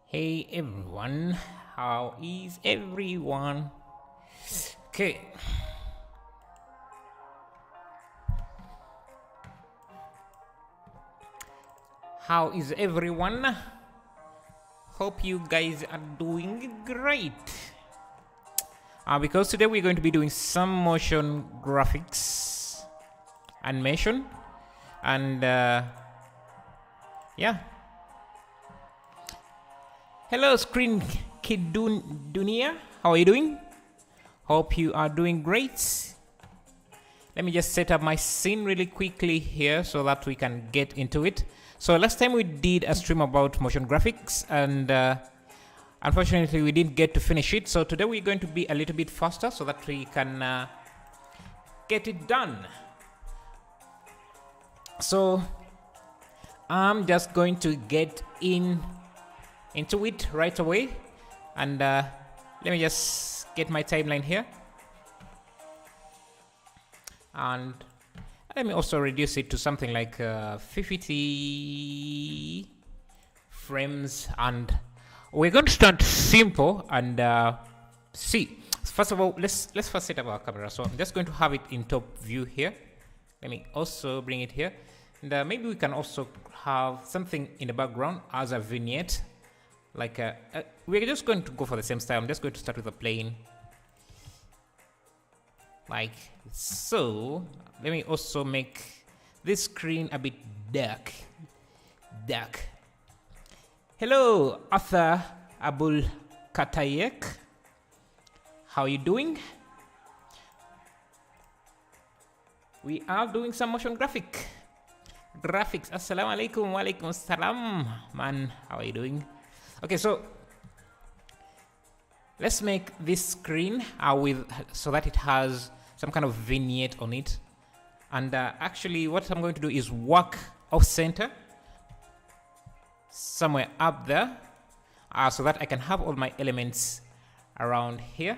Hey everyone, how is everyone? Okay. How is everyone? Hope you guys are doing great. Because today we're going to be doing some motion graphics animation and yeah. Hello Screen Kid Dunia, how are you doing? Hope you are doing great. Let me just set up my scene really quickly here so that we can get into it. So last time we did a stream about motion graphics and unfortunately we didn't get to finish it. So today we're going to be a little bit faster so that we can get it done. So I'm just going to get into it right away, and let me just get my timeline here, and let me also reduce it to something like 50 frames, and we're going to start simple and see. First of all, let's first set up our camera. So I'm just going to have it in top view here. Let me also bring it here, and maybe we can also have something in the background as a vignette. Like we're just going to go for the same style. I'm just going to start with a plane like so. Let me also make this screen a bit dark. Hello Arthur Abul Katayek, how are you doing? We are doing some motion graphics. Assalamu alaikum, wa alaikum salam, man, how are you doing? Okay, so let's make this screen so that it has some kind of vignette on it. And actually what I'm going to do is work off center somewhere up there so that I can have all my elements around here.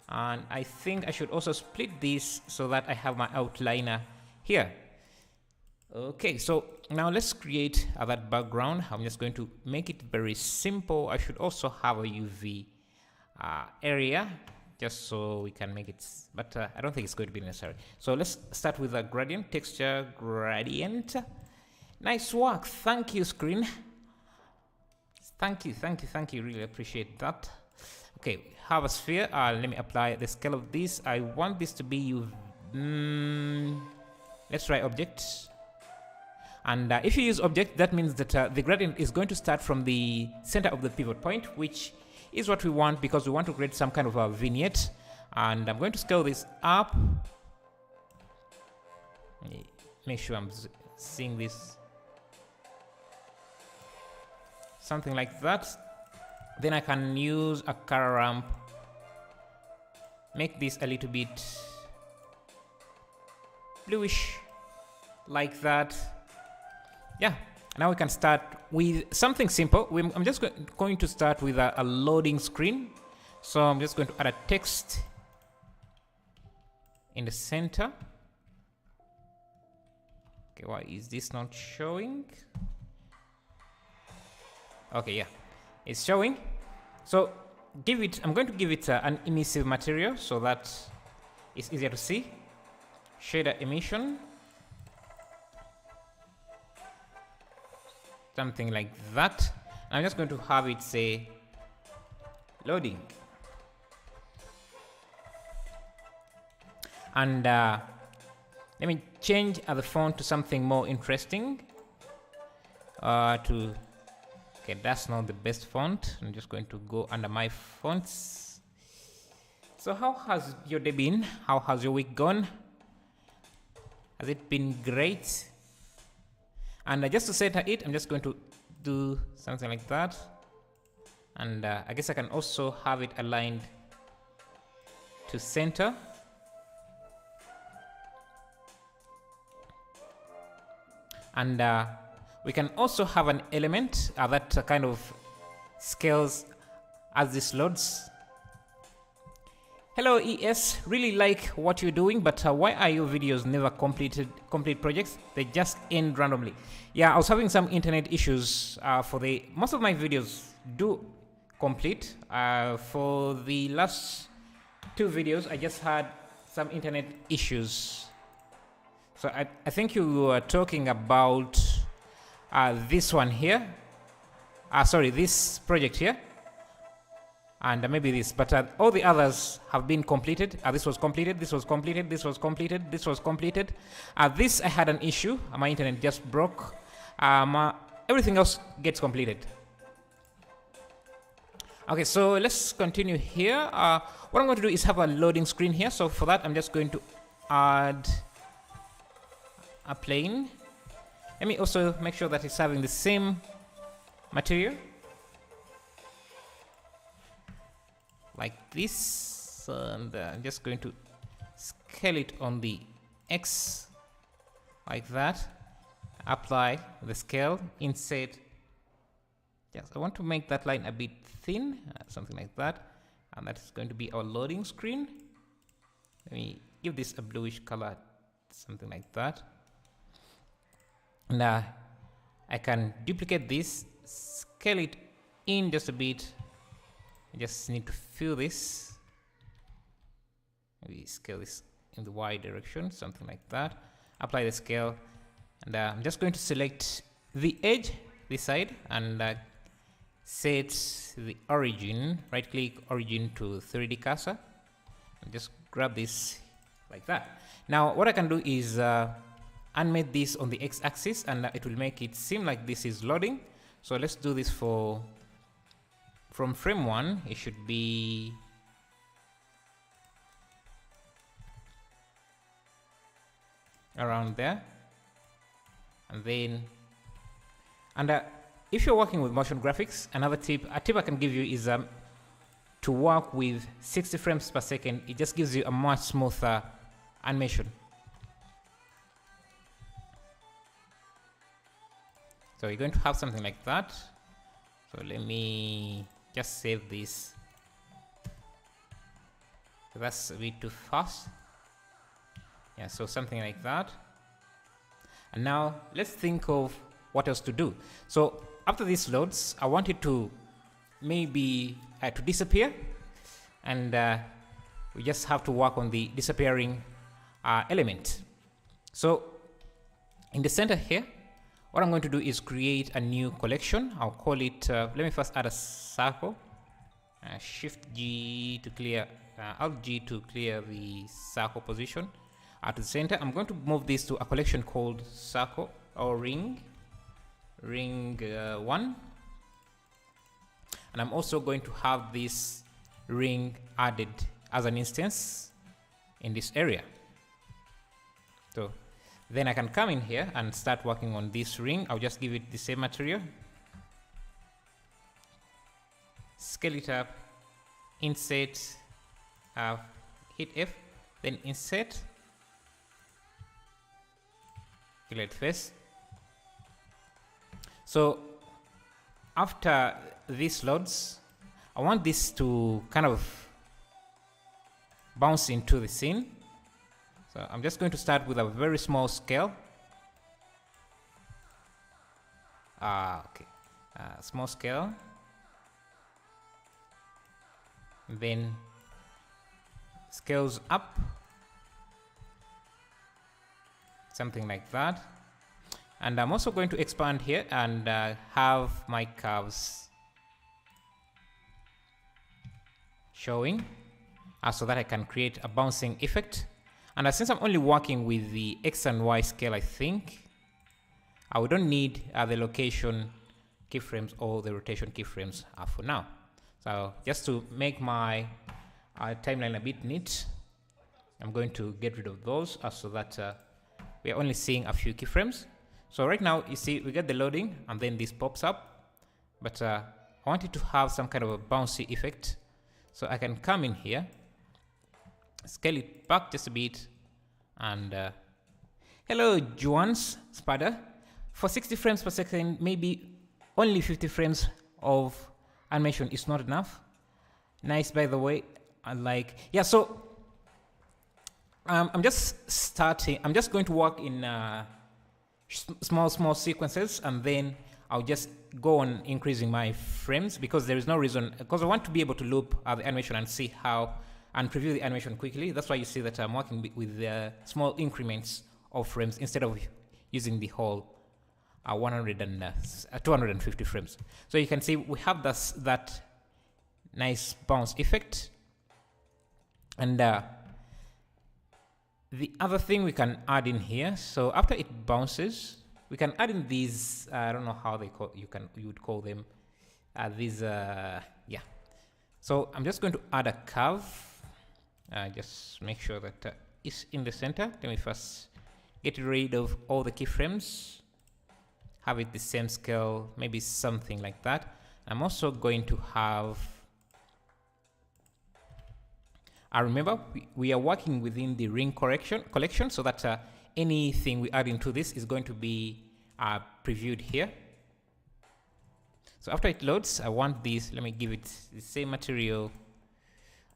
And I think I should also split this so that I have my outliner here. Okay, so now let's create that background. I'm just going to make it very simple. I should also have a UV area just so we can make it, but I don't think it's going to be necessary. So let's start with a gradient, texture gradient. Nice work. Thank you, screen. Thank you. Really appreciate that. Okay, have a sphere. Let me apply the scale of this. I want this to be let's try object. And if you use object, that means that the gradient is going to start from the center of the pivot point, which is what we want because we want to create some kind of a vignette. And I'm going to scale this up. Make sure I'm seeing this. Something like that. Then I can use a color ramp. Make this a little bit bluish, like that. Yeah, now we can start with something simple. I'm just going to start with a loading screen. So I'm just going to add a text in the center. Okay, why is this not showing? Okay, yeah, it's showing. So I'm going to give it an emissive material so that it's easier to see. Shader emission. Something like that. I'm just going to have it say loading. And let me change the font to something more interesting. Okay, that's not the best font. I'm just going to go under my fonts. So how has your day been? How has your week gone? Has it been great? And just to center it, I'm just going to do something like that. And I guess I can also have it aligned to center. And we can also have an element that kind of scales as this loads. Hello ES, really like what you're doing, but why are your videos never complete projects? They just end randomly. Yeah, I was having some internet issues most of my videos do complete. For the last 2 videos, I just had some internet issues. So I think you were talking about this one here. Sorry, this project here. And maybe this, but all the others have been completed. This was completed, this was completed, this was completed, this was completed. This I had an issue, my internet just broke. Everything else gets completed. Okay, so let's continue here. What I'm going to do is have a loading screen here. So for that, I'm just going to add a plane. Let me also make sure that it's having the same material. Like this, and I'm just going to scale it on the X like that. Apply the scale, insert. Yes, I want to make that line a bit thin, something like that, and that is going to be our loading screen. Let me give this a bluish color, something like that. And I can duplicate this, scale it in just a bit. I just need to fill this. Maybe scale this in the Y direction, something like that. Apply the scale, and I'm just going to select the edge, this side, and set the origin. Right click origin to 3D cursor, and just grab this like that. Now what I can do is animate this on the X axis, and it will make it seem like this is loading. So let's do this from frame 1, it should be around there. And then, if you're working with motion graphics, a tip I can give you is to work with 60 frames per second. It just gives you a much smoother animation. So you're going to have something like that. So let me just save this. So that's a bit too fast. Yeah, so something like that. And now let's think of what else to do. So after this loads, I want it to maybe to disappear, and we just have to work on the disappearing element. So in the center here, what I'm going to do is create a new collection. I'll call it, let me first add a circle. Shift G to clear, Alt G to clear the circle position. At the center, I'm going to move this to a collection called circle or ring 1. And I'm also going to have this ring added as an instance in this area. So then I can come in here and start working on this ring. I'll just give it the same material. Scale it up, insert, hit F, then insert, fillet face. So after this loads, I want this to kind of bounce into the scene. So I'm just going to start with a very small scale. Okay, small scale. And then scales up, something like that. And I'm also going to expand here and have my curves showing so that I can create a bouncing effect. And since I'm only working with the X and Y scale, I think we don't need the location keyframes or the rotation keyframes for now. So just to make my timeline a bit neat, I'm going to get rid of those so that we are only seeing a few keyframes. So right now, you see, we get the loading and then this pops up, but I want it to have some kind of a bouncy effect. So I can come in here, scale it back just a bit, and hello, Juan's Spada. For 60 frames per second, maybe only 50 frames of animation is not enough. Nice, by the way. yeah, so I'm just starting. I'm just going to work in small sequences, and then I'll just go on increasing my frames, because there is no reason, because I want to be able to loop the animation and see how, and preview the animation quickly. That's why you see that I'm working with small increments of frames instead of using the whole 250 frames. So you can see we have that nice bounce effect. And the other thing we can add in here, so after it bounces, we can add in these, I don't know how they call, you would call them, these, yeah. So I'm just going to add a curve, just make sure that it's in the center. Let me first get rid of all the keyframes, have it the same scale, maybe something like that. I'm also going to have, remember, we are working within the ring collection, so that anything we add into this is going to be previewed here. So after it loads, I want this, let me give it the same material,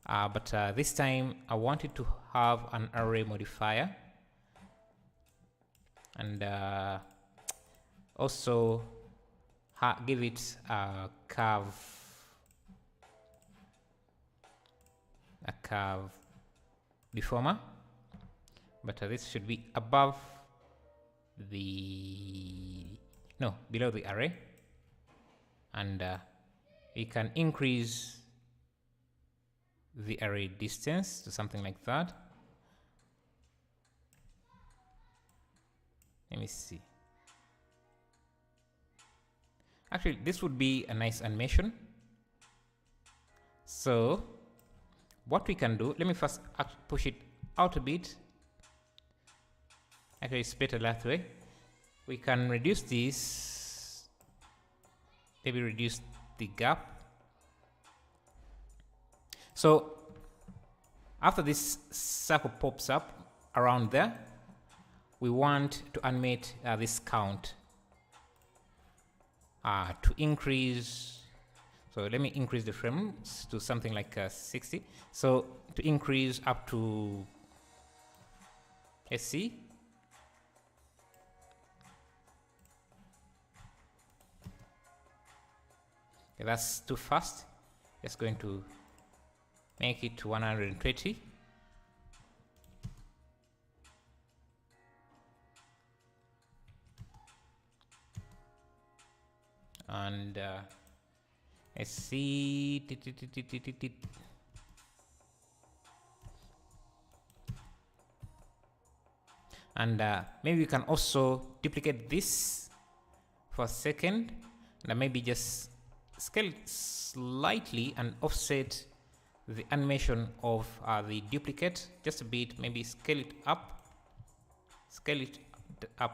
but this time I want it to have an array modifier, and also give it a curve deformer, but this should be above below the array, and we can increase the array distance to something like that. Let me see. Actually, this would be a nice animation. So what we can do, let me first push it out a bit. Actually, it's better that way. We can reduce this, maybe reduce the gap. So after this circle pops up around there, we want to animate this count to increase. So let me increase the frames to something like 60. So to increase up to, let's see. Okay, that's too fast. Just going to make it to 120. And let's see. And maybe we can also duplicate this for a second, and maybe just scale it slightly and offset the animation of the duplicate just a bit. Maybe scale it up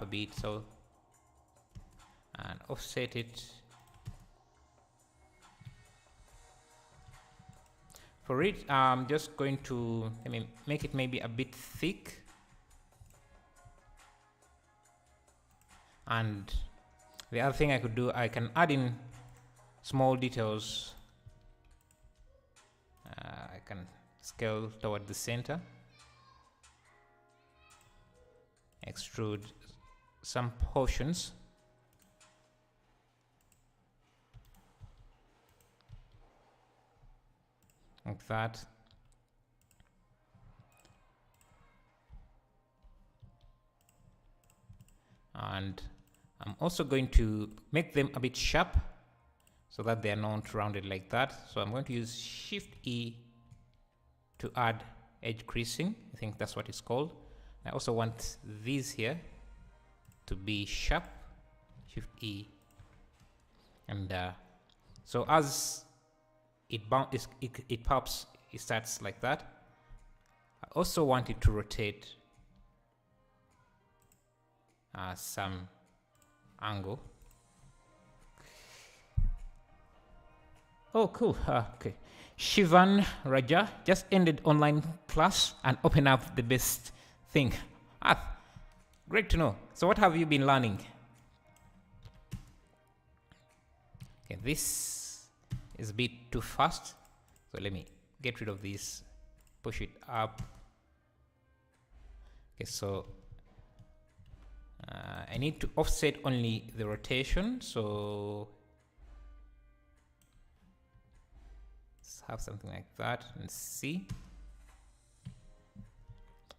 a bit, so, and offset it. For it, I'm just going to make it maybe a bit thick, and the other thing I could do, I can add in small details. I can scale toward the center, extrude some portions, like that. And I'm also going to make them a bit sharp so that they are not rounded like that. So I'm going to use Shift E to add edge creasing. I think that's what it's called. I also want these here to be sharp. Shift E. And so as it pops, it starts like that. I also want it to rotate some angle. Oh, cool. Okay. Shivan Raja just ended online class and opened up the best thing. Great to know. So what have you been learning? Okay, this is a bit too fast. So let me get rid of this, push it up. Okay, so I need to offset only the rotation, so let's have something like that and see.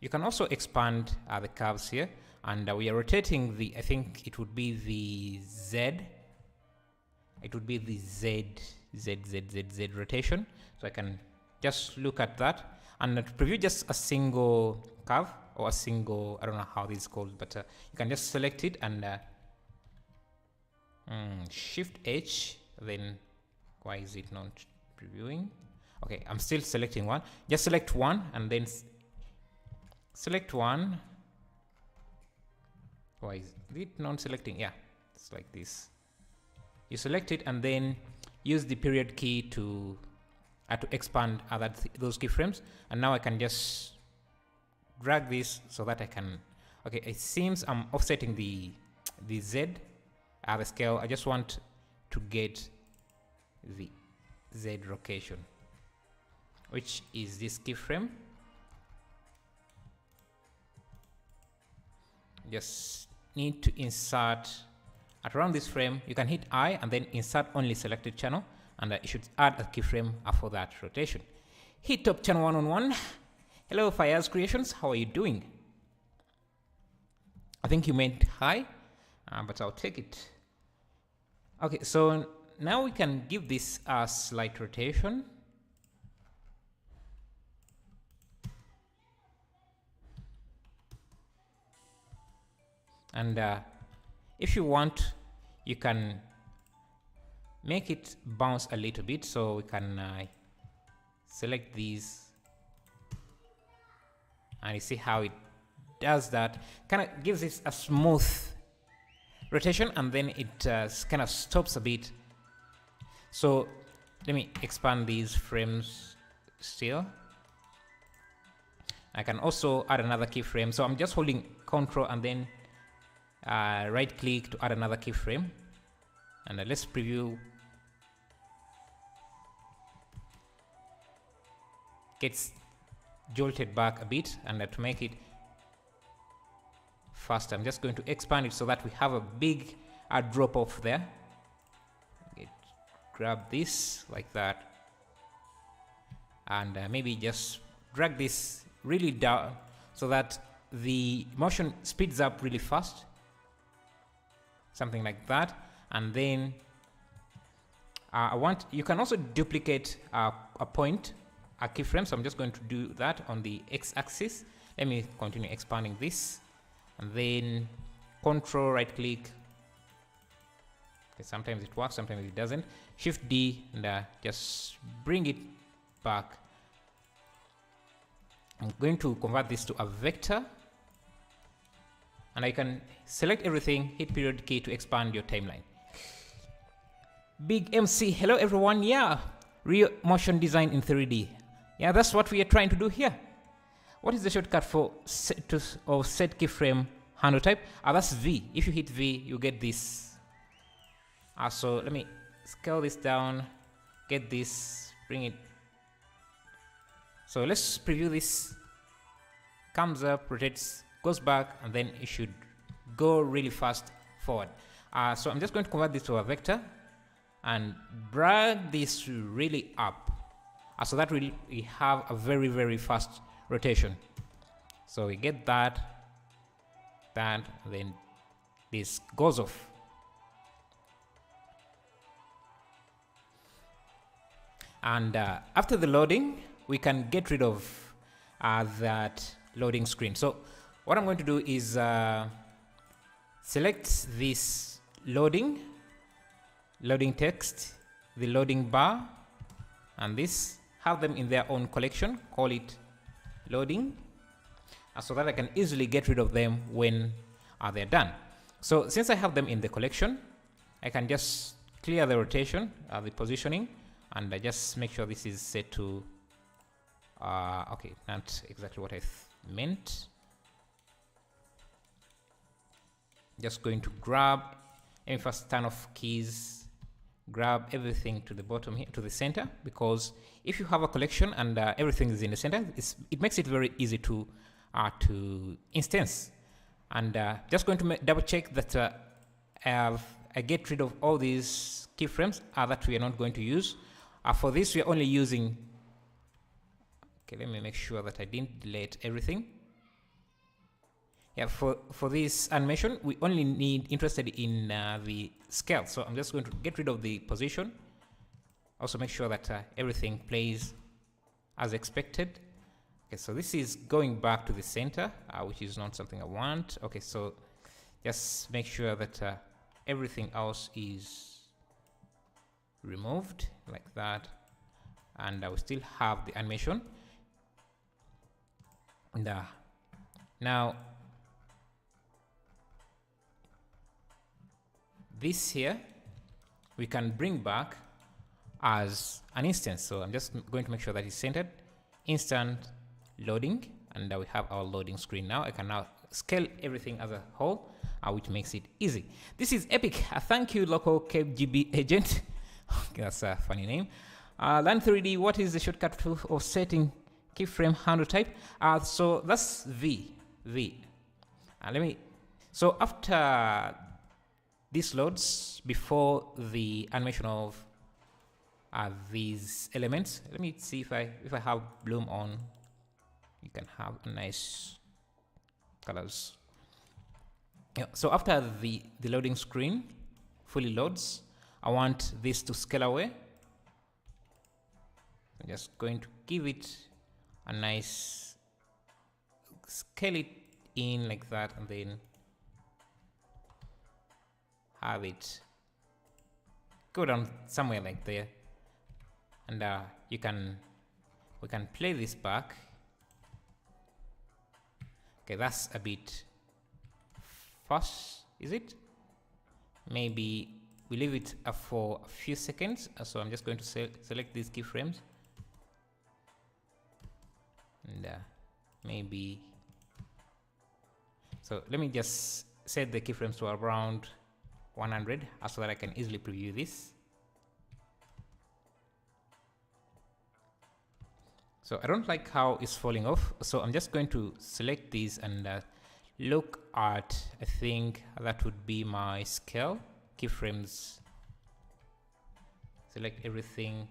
You can also expand the curves here, and we are rotating the, I think it would be the Z. It would be the Z rotation. So I can just look at that and preview just a single curve or a single, I don't know how this is called, but you can just select it and Shift H, then why is it not previewing? Okay, I'm still selecting one. Just select one and then select one. Why is it not selecting? Yeah, it's like this. You select it and then use the period key to expand those keyframes. And now I can just drag this so that I can. Okay, it seems I'm offsetting the Z, the scale. I just want to get the Z location, which is this keyframe. Just need to insert at around this frame. You can hit I and then insert only selected channel, and you should add a keyframe for that rotation. Hit top channel 1-on-1. Hello Fire's Creations, how are you doing? I think you meant hi, but I'll take it. Okay, so now we can give this a slight rotation. And if you want, you can make it bounce a little bit, so we can select these, and you see how it does that. Kind of gives it a smooth rotation, and then it kind of stops a bit. So let me expand these frames still. I can also add another keyframe, so I'm just holding Ctrl and then right click to add another keyframe, and let's preview. Gets jolted back a bit, and to make it faster, I'm just going to expand it so that we have a big drop off there. Grab this like that, and maybe just drag this really down so that the motion speeds up really fast. Something like that. And then you can also duplicate a point, a keyframe. So I'm just going to do that on the x-axis. Let me continue expanding this, and then Control right click. Okay, sometimes it works, sometimes it doesn't. Shift D and just bring it back. I'm going to convert this to a vector, and I can select everything, hit period key to expand your timeline. Big MC, hello everyone. Yeah, real motion design in 3D. Yeah, that's what we are trying to do here. What is the shortcut for set keyframe handle type? That's V. If you hit V, you get this. So let me scale this down, get this, bring it. So let's preview this. Comes up, rotates, goes back, and then it should go really fast forward. So I'm just going to convert this to a vector and drag this really up, so that we have a very, very fast rotation. So we get that, then this goes off. And after the loading, we can get rid of that loading screen. So what I'm going to do is select this loading text, the loading bar, and this, have them in their own collection, call it loading, so that I can easily get rid of them when they're done. So since I have them in the collection, I can just clear the rotation, the positioning, and I just make sure this is set to okay, not exactly what I meant. Just going to grab, and first turn off keys, grab everything to the bottom here, to the center, because if you have a collection and everything is in the center, it makes it very easy to instance. And just going to double check that I get rid of all these keyframes that we are not going to use. For this, we are only using. Okay, let me make sure that I didn't delete everything. Yeah, for this animation, we only interested in the scale. So I'm just going to get rid of the position. Also make sure that everything plays as expected. Okay, so this is going back to the center, which is not something I want. Okay, so just make sure that everything else is removed like that. And I will still have the animation. And now, this here we can bring back as an instance. So I'm just going to make sure that it's centered. Instant loading, and we have our loading screen now. I can now scale everything as a whole, which makes it easy. This is epic. Thank you, local KGB agent. That's a funny name. Learn 3D. What is the shortcut of setting keyframe handle type? So that's V. So after this loads, before the animation of these elements, let me see if I have bloom on. You can have nice colors. Yeah, so after the loading screen fully loads, I want this to scale away. I'm just going to give it a nice scale it in like that, and then have it go down somewhere like there, and we can play this back. Okay, that's a bit fast, is it? Maybe we leave it for a few seconds. So I'm just going to select these keyframes, and maybe, so let me just set the keyframes to around 100 so that I can easily preview this. So I don't like how it's falling off, so I'm just going to select these and look at, I think that would be my scale keyframes. Select everything,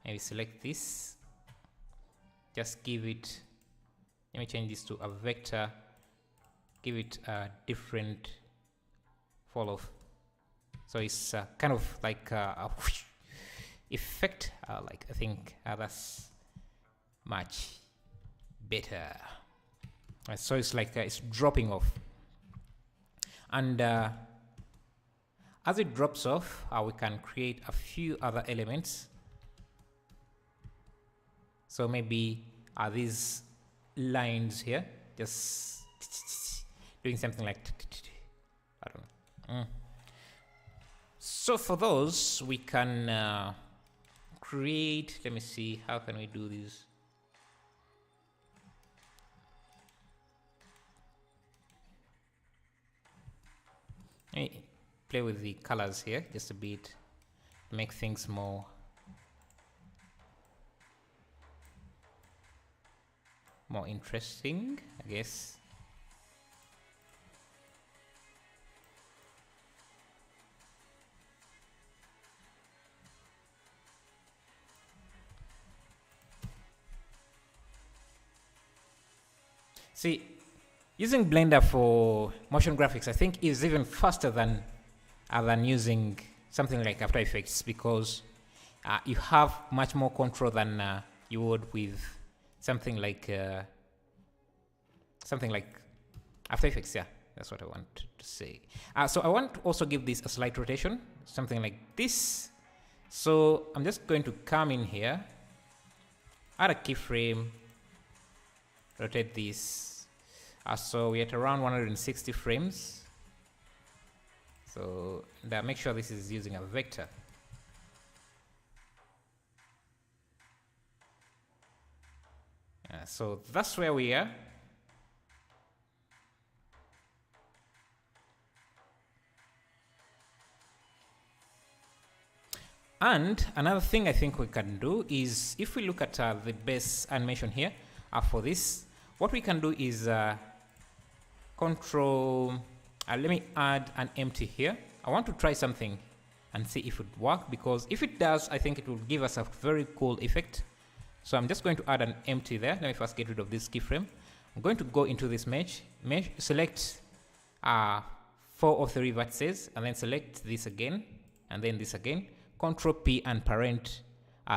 maybe select this, just give it, let me change this to a vector, give it a different fall off, so it's kind of like a whoosh effect, like I think that's much better. So it's like it's dropping off, and as it drops off, we can create a few other elements. So maybe these lines here, just doing something like, I don't know. So for those, we can create, let me see, how can we do this? Let me play with the colors here just a bit to make things more interesting, I guess. See, using Blender for motion graphics, I think, is even faster than using something like After Effects, because you have much more control than you would with something like After Effects. Yeah, that's what I want to say. So I want to also give this a slight rotation, something like this. So I'm just going to come in here, add a keyframe, rotate this. So we're at around 160 frames. So make sure this is using a vector. So that's where we are. And another thing I think we can do is, if we look at the base animation here for this, what we can do is control, let me add an empty here. I want to try something and see if it works, because if it does, I think it will give us a very cool effect. So I'm just going to add an empty there. Let me first get rid of this keyframe. I'm going to go into this mesh, select 4 or 3 vertices, and then select this again, and then this again. Control P and parent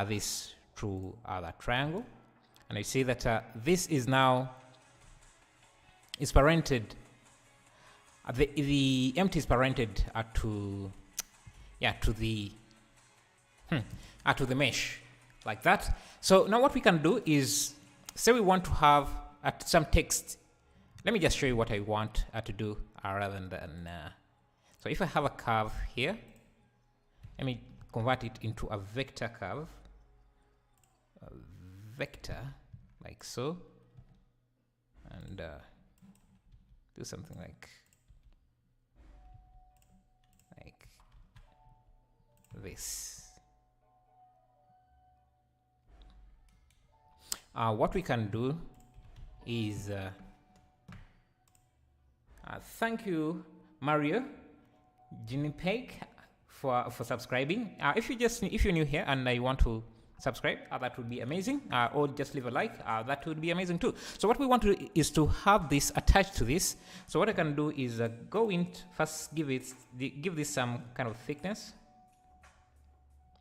this through that triangle, and I see that this is now is parented. The empty is parented to the mesh, like that. So now what we can do is, say we want to have some text. Let me just show you what I want to do rather than. So if I have a curve here, let me convert it into a vector curve, like so, and do something like this. What we can do is thank you, Mario Jinipeg, for subscribing. If you're new here and you want to subscribe, that would be amazing, or just leave a like, that would be amazing too. So what we want to do is to have this attached to this. So what I can do is go in, first give this some kind of thickness,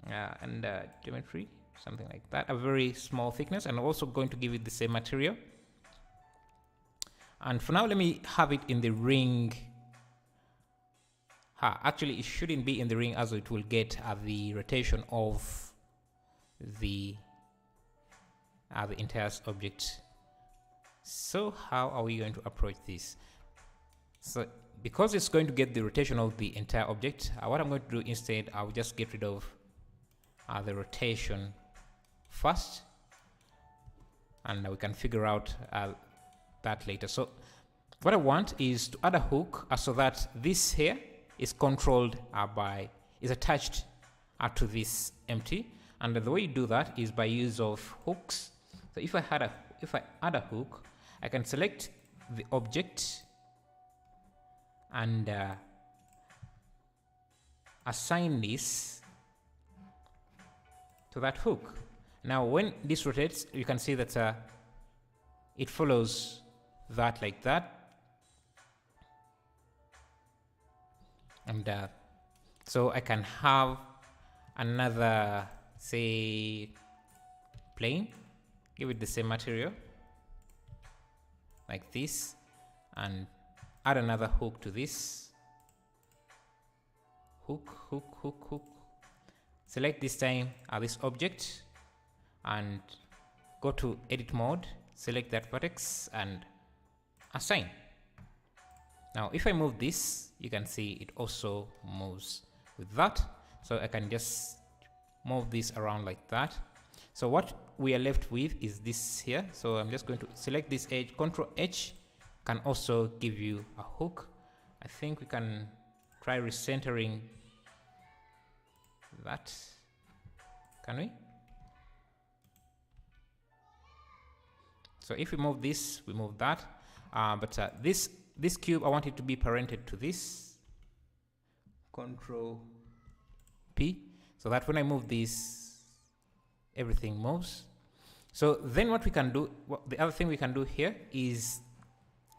and geometry, something like that, a very small thickness, and also going to give it the same material. And for now, let me have it in the ring. Actually, it shouldn't be in the ring, as it will get the rotation of the entire object. So how are we going to approach this? So because it's going to get the rotation of the entire object, what I'm going to do instead, I'll just get rid of the rotation first, and we can figure out that later. So what I want is to add a hook so that this here is controlled is attached to this empty, and the way you do that is by use of hooks. So if I add a hook, I can select the object and assign this to that hook. Now when this rotates, you can see that it follows that like that. And so I can have another, say, plane, give it the same material like this, and add another hook to this. Hook. Select this time this object and go to edit mode, select that vertex and assign. Now if I move this, you can see it also moves with that. So I can just move this around like that. So what we are left with is this here. So I'm just going to select this edge, Control H can also give you a hook. I think we can try recentering that. Can we? So if we move this, we move that. But this cube, I want it to be parented to this. Control P, so that when I move this, everything moves. So then what we can do, the other thing we can do here is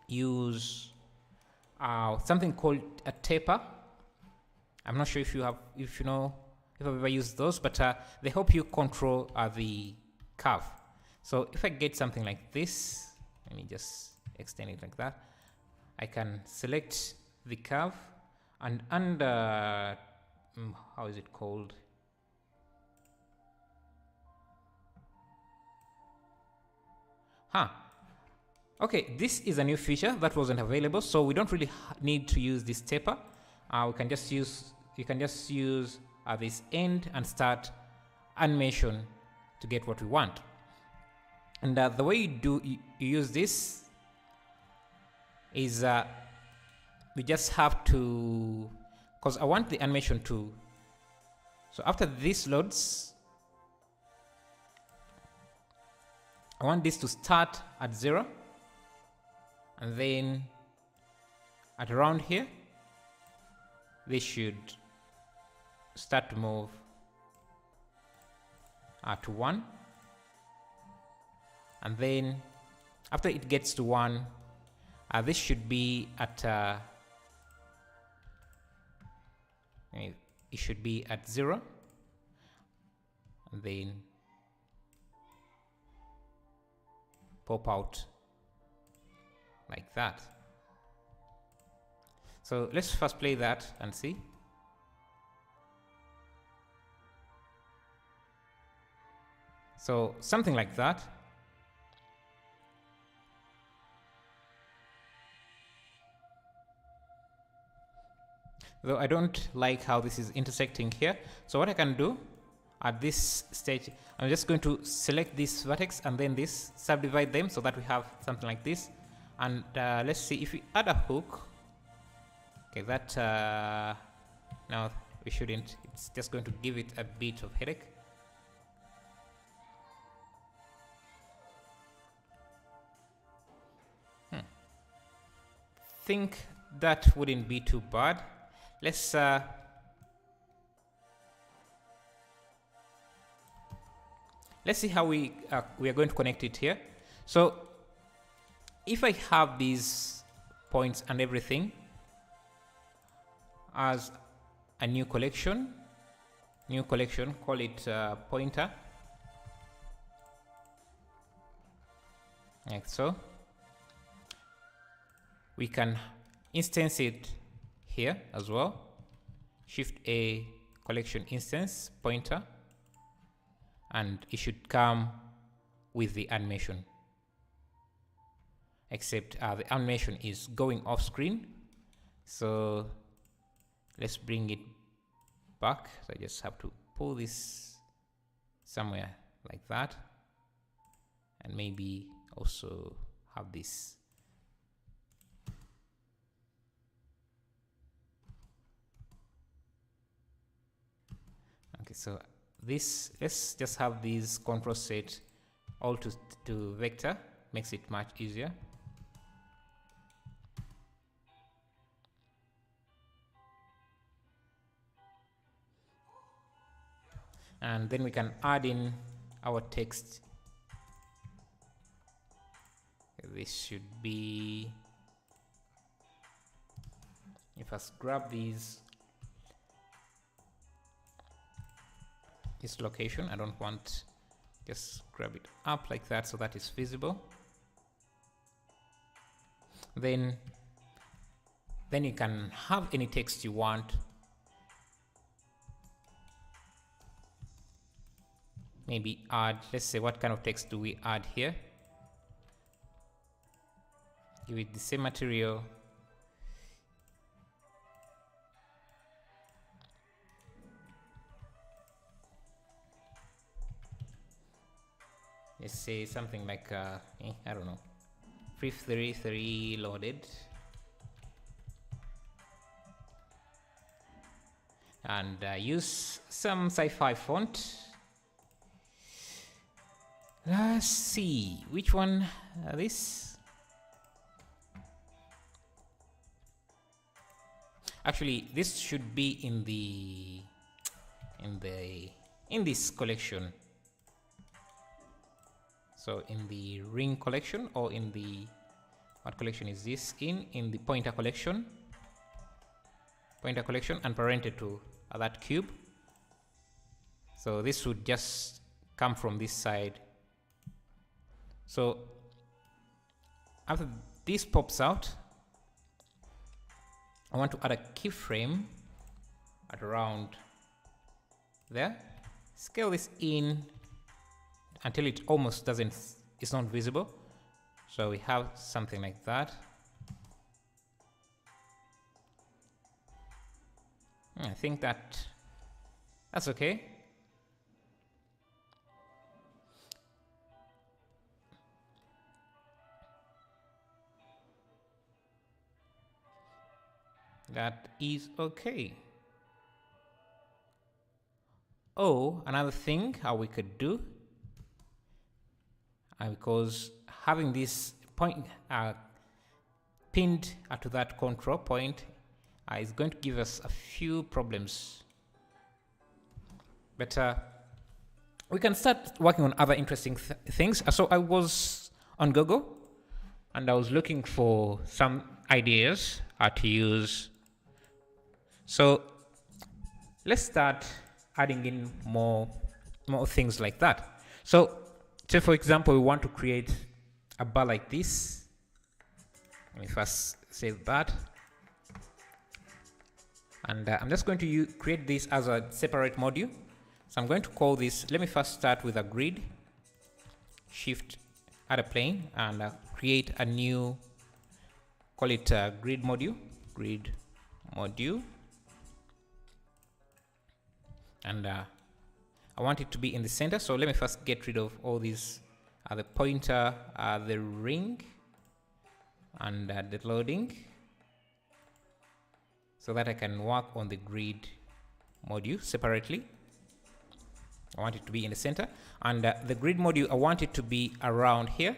use something called a taper. I'm not sure if I've ever used those, but they help you control the curve. So if I get something like this, let me just extend it like that. I can select the curve and under how is it called? Okay, this is a new feature that wasn't available, so we don't really need to use this taper. You can just use this end and start animation to get what we want. And the way you use this is we just have to, because I want the animation to So after this loads, I want this to start at 0, and then at around here, this should start to move to 1, and then after it gets to 1, this should be at it should be at 0, and then pop out like that. So let's first play that and see. So something like that. Though I don't like how this is intersecting here. So what I can do at this stage, I'm just going to select this vertex and then this, subdivide them so that we have something like this. And let's see if we add a hook. Okay, that now we shouldn't. It's just going to give it a bit of headache. Think that wouldn't be too bad. Let's see how we are going to connect it here. So if I have these points and everything as a new collection, call it pointer, like so. We can instance it here as well. Shift A, collection instance, pointer, and it should come with the animation. Except the animation is going off screen. So let's bring it back. So I just have to pull this somewhere like that. And maybe also have this. Okay, so this, let's just have these control set all to vector, makes it much easier. And then we can add in our text. This should be, if I grab these, this location, I don't want, just grab it up like that so that it's visible. Then you can have any text you want. Maybe add, let's say, what kind of text do we add here? Give it the same material. Let's say something like, I don't know, free loaded. And use some sci-fi font. Let's see, which one this? Actually, this should be in this collection. So in the ring collection, or in the, what collection is this in? In the pointer collection. Pointer collection and parented to that cube. So this would just come from this side. So after this pops out, I want to add a keyframe at around there. Scale this in until it almost doesn't, it's not visible. So we have something like that. I think that's okay. That is okay. Oh, another thing we could do, because having this point pinned to that control point is going to give us a few problems. But we can start working on other interesting things. So I was on Google and I was looking for some ideas to use. So let's start adding in more things like that. So say for example, we want to create a bar like this. Let me first save that. And I'm just going to create this as a separate module. So I'm going to call this, let me first start with a grid, shift, add a plane, and create a new, call it grid module. And I want it to be in the center. So let me first get rid of all these, the pointer, the ring, and the loading, so that I can work on the grid module separately. I want it to be in the center, and the grid module, I want it to be around here.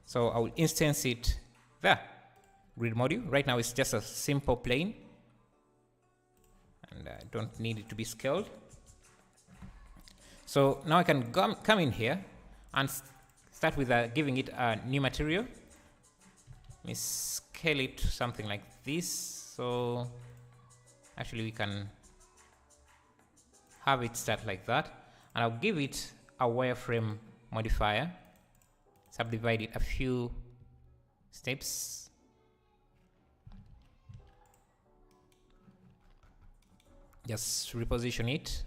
So I will instance it there. Grid module. Right now it's just a simple plane, and I don't need it to be scaled. So now I can come in here and start with giving it a new material. Let me scale it to something like this. So actually we can have it start like that, and I'll give it a wireframe modifier, subdivide it a few steps. Just reposition it.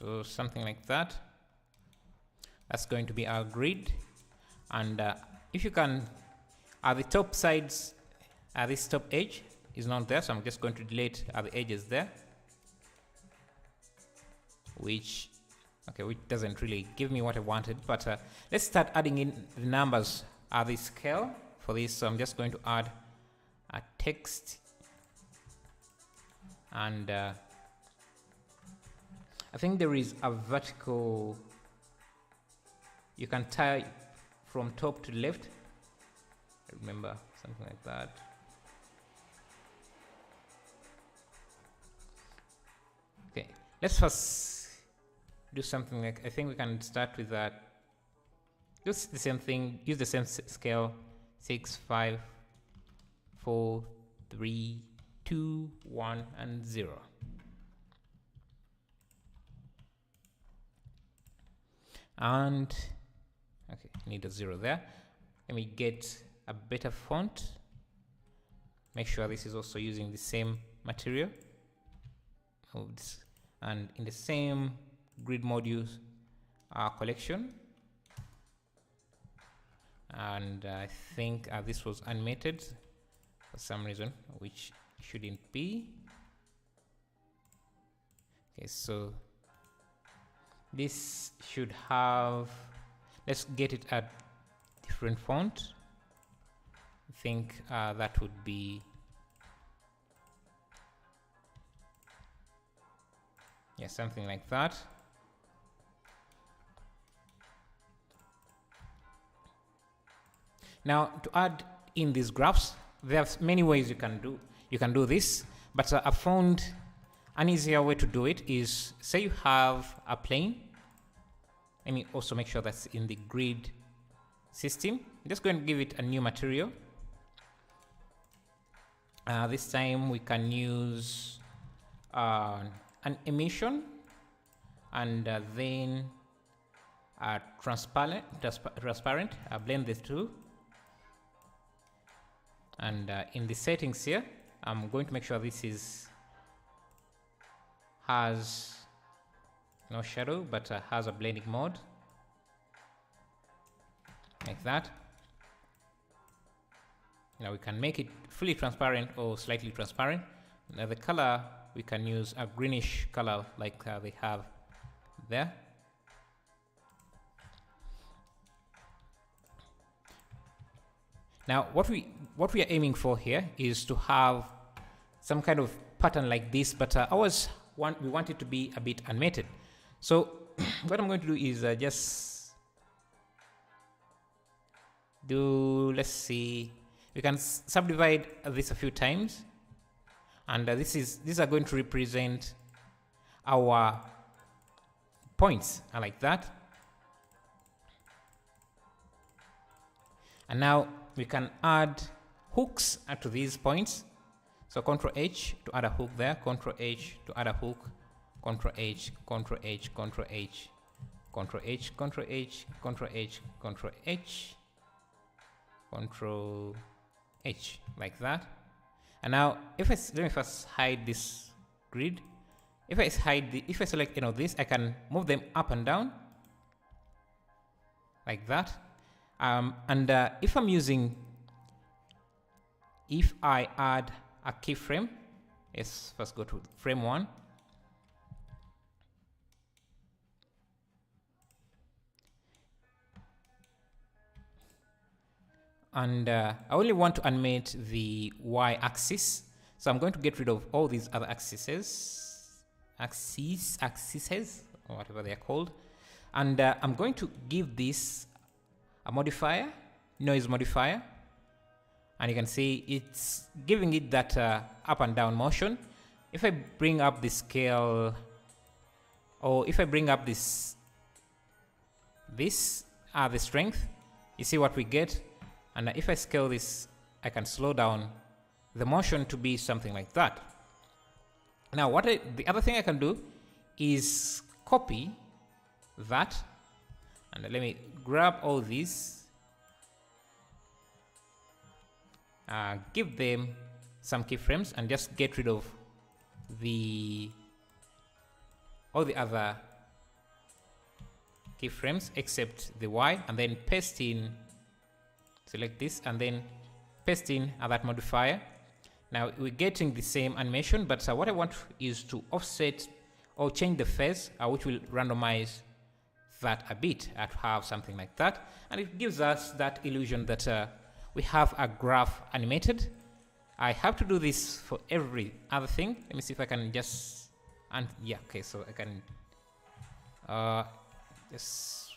So something like that. That's going to be our grid. And if you can, the top sides, this top edge is not there, so I'm just going to delete the edges there, which doesn't really give me what I wanted. But let's start adding in the numbers, the scale for this. So I'm just going to add a text, and I think there is a vertical, you can tie from top to left, remember, something like that. Okay, let's first do something like, I think we can start with that. Use the same thing, use the same scale, 6, 5, 4, 3, 2, 1, and 0. And okay, need a 0 there. Let me get a better font. Make sure this is also using the same material. And in the same grid modules collection. And I think this was animated for some reason, which shouldn't be. Okay, so this should have, let's get it a different font. I think that would be, yeah, something like that. Now to add in these graphs, there's many ways you can do this, but I found an easier way to do it is, say you have a plane. Let me also make sure that's in the grid system. I'm just going to give it a new material. This time we can use an emission, and then transparent. Blend the two. And in the settings here, I'm going to make sure this has no shadow, but has a blending mode, like that. Now we can make it fully transparent or slightly transparent. Now the color, we can use a greenish color like they have there. Now what we are aiming for here is to have some kind of pattern like this, but we want it to be a bit animated. So what I'm going to do is just do, let's see, we can subdivide this a few times, and these are going to represent our points. I like that. And now we can add hooks to these points. So Ctrl H to add a hook there, Ctrl H to add a hook, Ctrl H, Ctrl H, Ctrl H, Ctrl H, Ctrl H, Ctrl H, Ctrl H, Ctrl H, like that. And now let me first hide this grid. If I select this, I can move them up and down like that. And if I add a keyframe, let's first go to frame 1. And I only want to animate the y-axis, so I'm going to get rid of all these other axes, or whatever they are called, and I'm going to give this a modifier, noise modifier, and you can see it's giving it that up and down motion. If I bring up the scale, or if I bring up the strength, you see what we get. And if I scale this, I can slow down the motion to be something like that. Now, the other thing I can do is copy that, and let me grab all these, give them some keyframes, and just get rid of all the other keyframes except the Y, and then paste in. Select this and then paste in that modifier. Now we're getting the same animation, but what I want is to offset or change the phase, which will randomize that a bit to have something like that, and it gives us that illusion that we have a graph animated. I have to do this for every other thing. Let me see if I can just, and yeah, okay, so I can just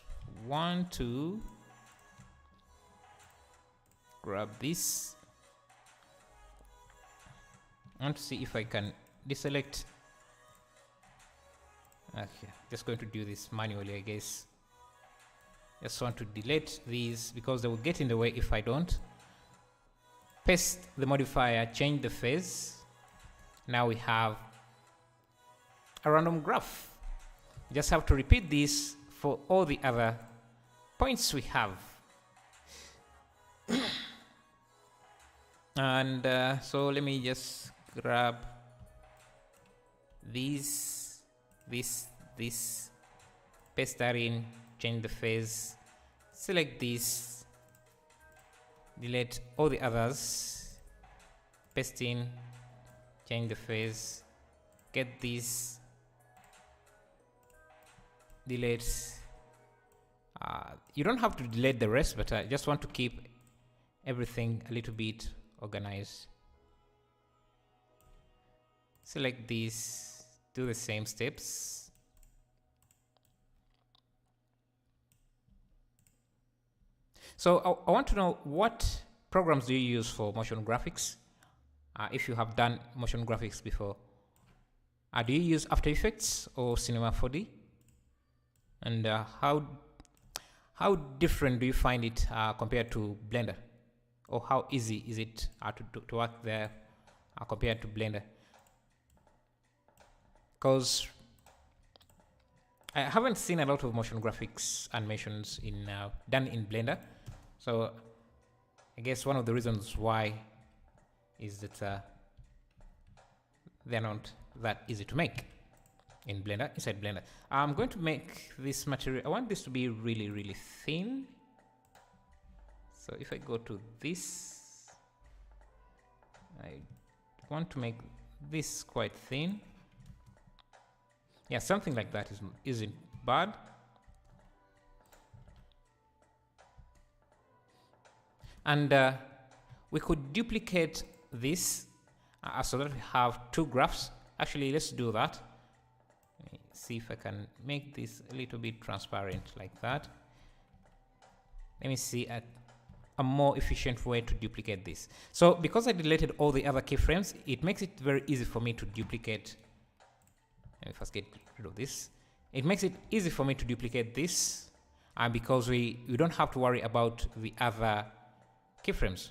want to grab this. I want to see if I can deselect. Okay, just going to do this manually, I guess. Just want to delete these because they will get in the way if I don't. Paste the modifier, change the phase. Now we have a random graph. Just have to repeat this for all the other points we have. And so let me just grab this, paste that in, change the phase, select this, delete all the others, paste in, change the phase, get this, delete. You don't have to delete the rest, but I just want to keep everything a little bit organized. Select this, do the same steps. So I want to know, what programs do you use for motion graphics? If you have done motion graphics before, do you use After Effects or Cinema 4D? And how different do you find it compared to Blender? Or how easy is it to work there compared to Blender? Because I haven't seen a lot of motion graphics animations done in Blender, so I guess one of the reasons why is that they're not that easy to make inside Blender. I'm going to make this material. I want this to be really, really thin. So if I go to this, I want to make this quite thin. Yeah, something like that isn't bad. And we could duplicate this so that we have two graphs. Actually, let's do that. Let me see if I can make this a little bit transparent like that. Let me see a more efficient way to duplicate this. So because I deleted all the other keyframes, it makes it very easy for me to duplicate. Let me first get rid of this. It makes it easy for me to duplicate this, because we don't have to worry about the other keyframes.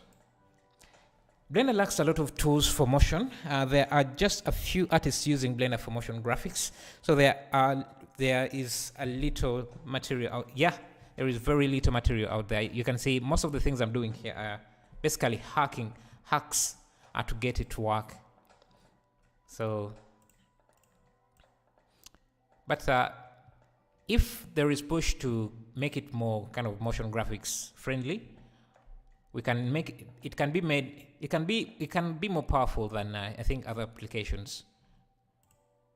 Blender lacks a lot of tools for motion. There are just a few artists using Blender for motion graphics. So there is a little material out. Yeah, there is very little material out there. You can see most of the things I'm doing here are basically hacks to get it to work. So, but if there is push to make it more kind of motion graphics friendly, we can make it. It can be made. It can be more powerful than I think other applications.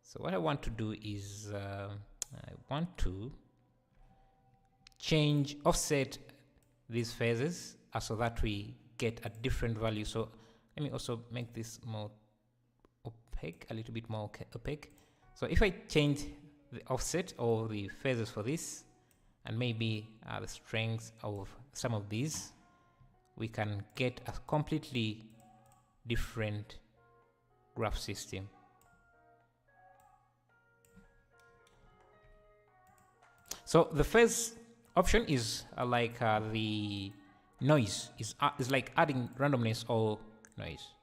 So what I want to do is I want to offset these phases so that we get a different value. So let me also make this more opaque, a little bit more opaque. So if I change the offset or the phases for this, and maybe the strengths of some of these, we can get a completely different graph system. So the phase option is like the noise is like adding randomness or noise.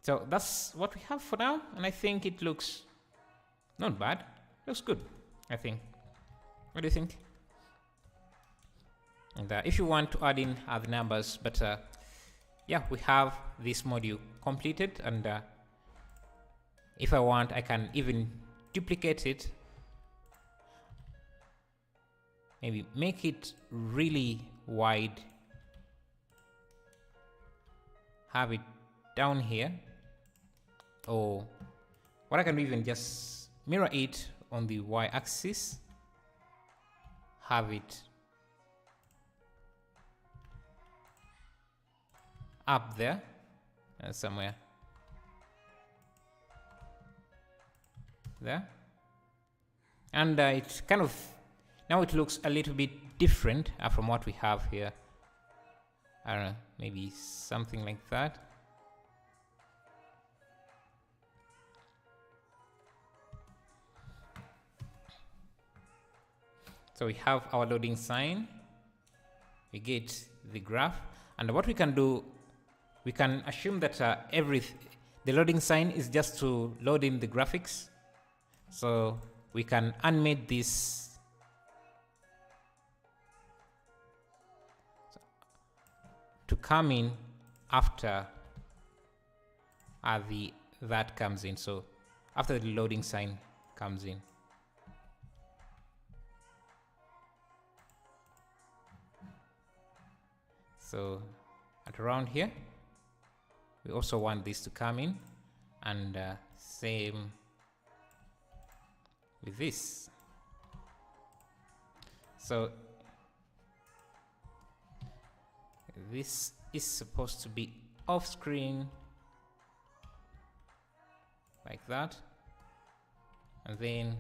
So that's what we have for now, and I think it looks not bad. Looks good, I think. What do you think? And if you want to add in the numbers, but yeah, we have this module completed, and if I want, I can even duplicate it. Maybe make it really wide. Have it down here. Or what I can do, even just mirror it on the y-axis. Have it up there somewhere. There. And it's kind of, now it looks a little bit different from what we have here. I don't know, maybe something like that. So we have our loading sign, we get the graph, and what we can do, we can assume that the loading sign is just to load in the graphics. So we can animate this to come in after that comes in. So after the loading sign comes in. So at around here, we also want this to come in, and same with this. So this is supposed to be off screen like that, and then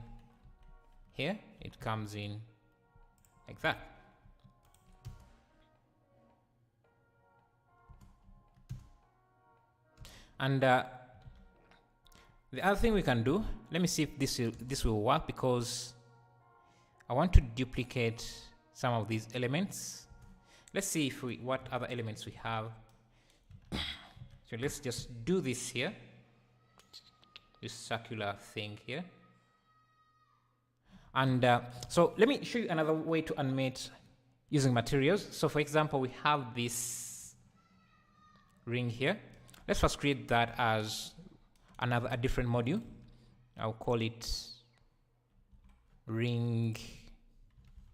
here it comes in like that. And the other thing we can do, let me see if this will work, because I want to duplicate some of these elements. Let's see if what other elements we have. So let's just do this here, this circular thing here. And so let me show you another way to animate using materials. So for example, we have this ring here. Let's first create that as a different module. I'll call it ring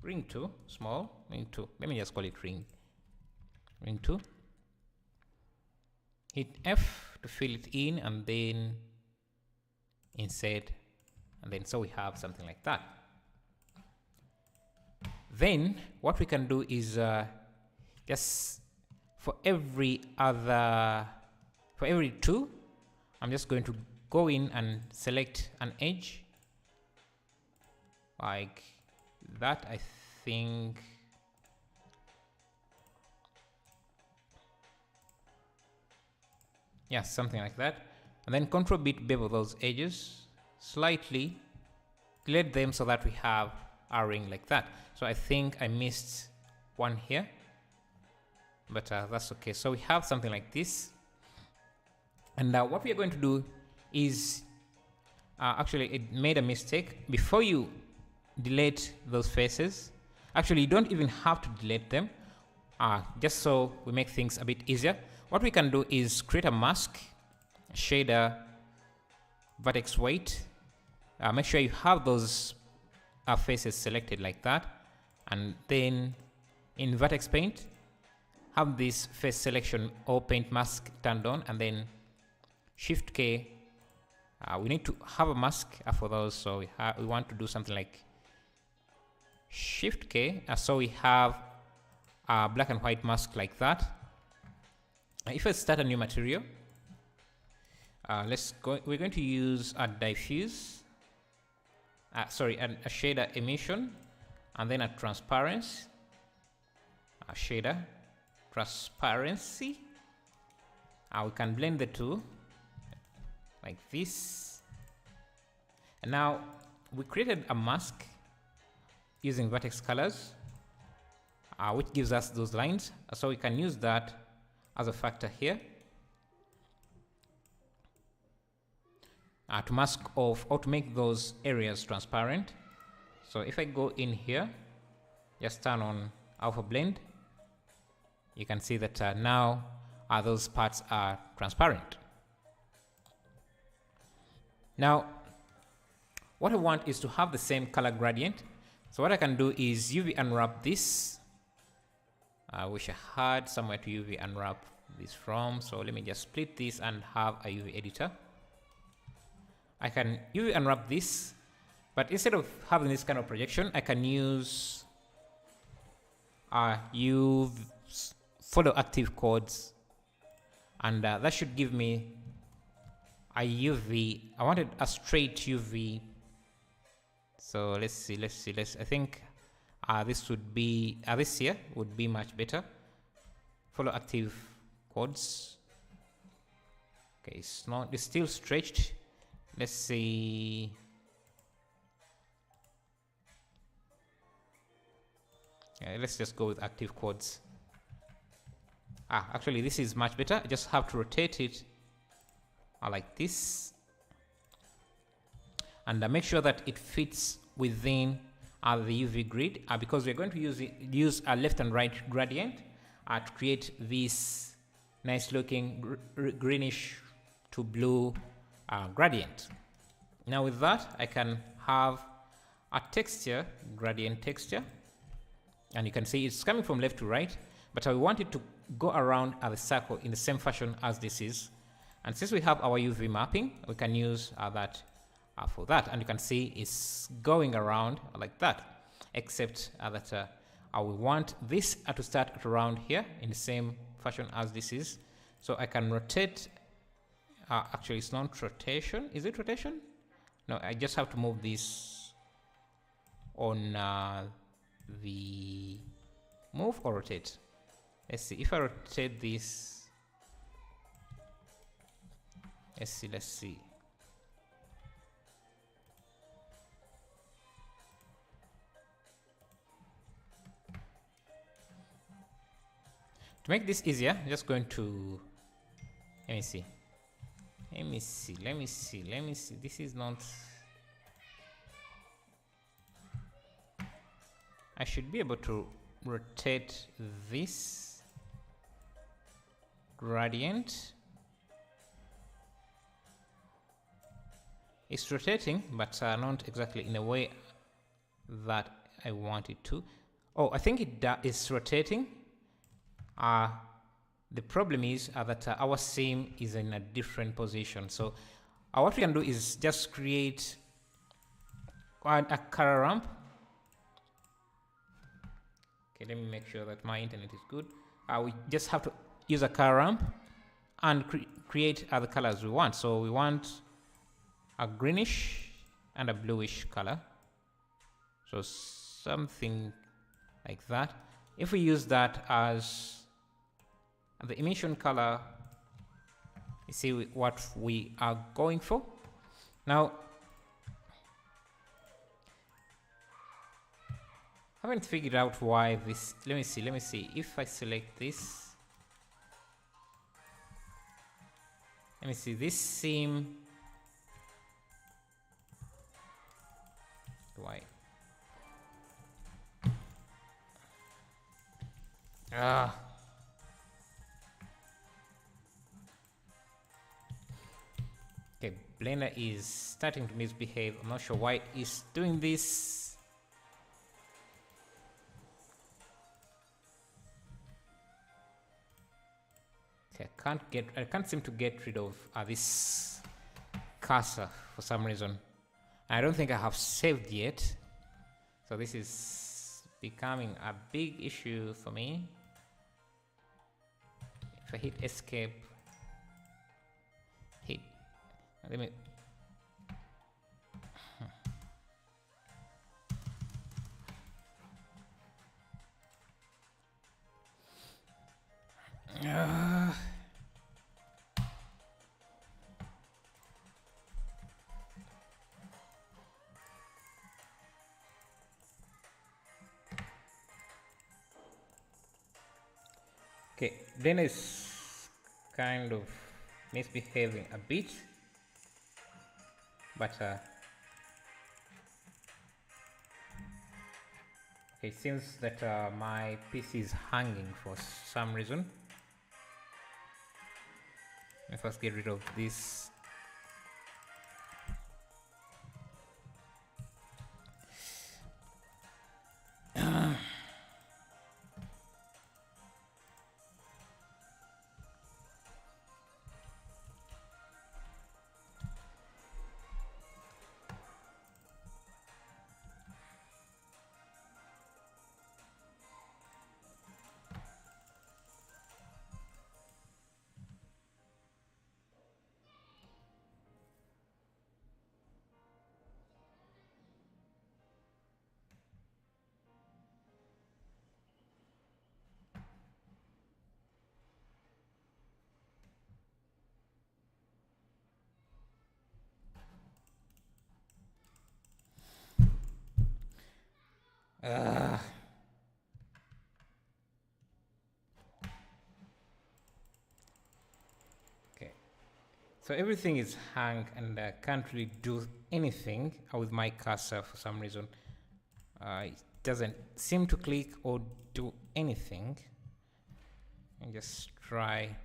2, small, ring 2. Let me just call it ring 2. Hit F to fill it in, and then insert, and then so we have something like that. Then what we can do is just for every other For every 2, I'm just going to go in and select an edge like that. I think yeah, something like that, and then Control B to bevel those edges slightly, delete them so that we have our ring like that. So I think I missed one here, but that's okay. So we have something like this, and what we are going to do is actually it made a mistake. Before you delete those faces, actually you don't even have to delete them, just so we make things a bit easier. What we can do is create a mask, shader, vertex weight. Make sure you have those faces selected like that, and then in vertex paint have this face selection or paint mask turned on, and then Shift K. We need to have a mask for those, so we want to do something like Shift K, so we have a black and white mask like that. If I start a new material, we're going to use a diffuse, a shader emission, and then a transparency, a shader transparency. We can blend the two like this. And now we created a mask using vertex colors, which gives us those lines, so we can use that as a factor here to mask off or to make those areas transparent. So if I go in here, just turn on alpha blend, you can see that now those parts are transparent. Now what I want is to have the same color gradient, so what I can do is UV unwrap this. I wish I had somewhere to UV unwrap this from, so let me just split this and have a UV editor. I can UV unwrap this, but instead of having this kind of projection, I can use UV follow active codes, and that should give me a UV. I wanted a straight UV, so let's see. I think this would be this here would be much better. Follow active codes. Okay, it's still stretched. Let's see. Let's just go with active codes. Actually this is much better. I just have to rotate it like this, and make sure that it fits within the UV grid, because we're going to use a left and right gradient to create this nice looking greenish to blue gradient. Now with that, I can have a texture, gradient texture, and you can see it's coming from left to right, but I want it to go around the circle in the same fashion as this is. And since we have our UV mapping, we can use that for that, and you can see it's going around like that, except that we want this to start at around here in the same fashion as this is. So I can rotate. Actually it's not rotation. Is it rotation? No, I just have to move this on the move or rotate. Let's see if I rotate this. Let's see. To make this easier, I'm just going to, let me see. This is not, I should be able to rotate this gradient. It's rotating, but not exactly in a way that I want it to. Oh, I think it is rotating. The problem is that our seam is in a different position. So what we can do is just create a color ramp. Okay, let me make sure that my internet is good. We just have to use a color ramp and create other colors we want. So we want a greenish and a bluish color. So something like that. If we use that as the emission color, you see what we are going for. Now, I haven't figured out why this. Let me see. If I select this, let me see. This seam. Why? Okay, Blender is starting to misbehave. I'm not sure why it's doing this. Okay, I can't seem to get rid of this cursor for some reason. I don't think I have saved yet, so this is becoming a big issue for me. If I hit escape, let me. Okay, then it's kind of misbehaving a bit, but okay, it seems that my PC is hanging for some reason. Let me first get rid of this. Okay, so everything is hung and I can't really do anything with my cursor for some reason. It doesn't seem to click or do anything. And just try.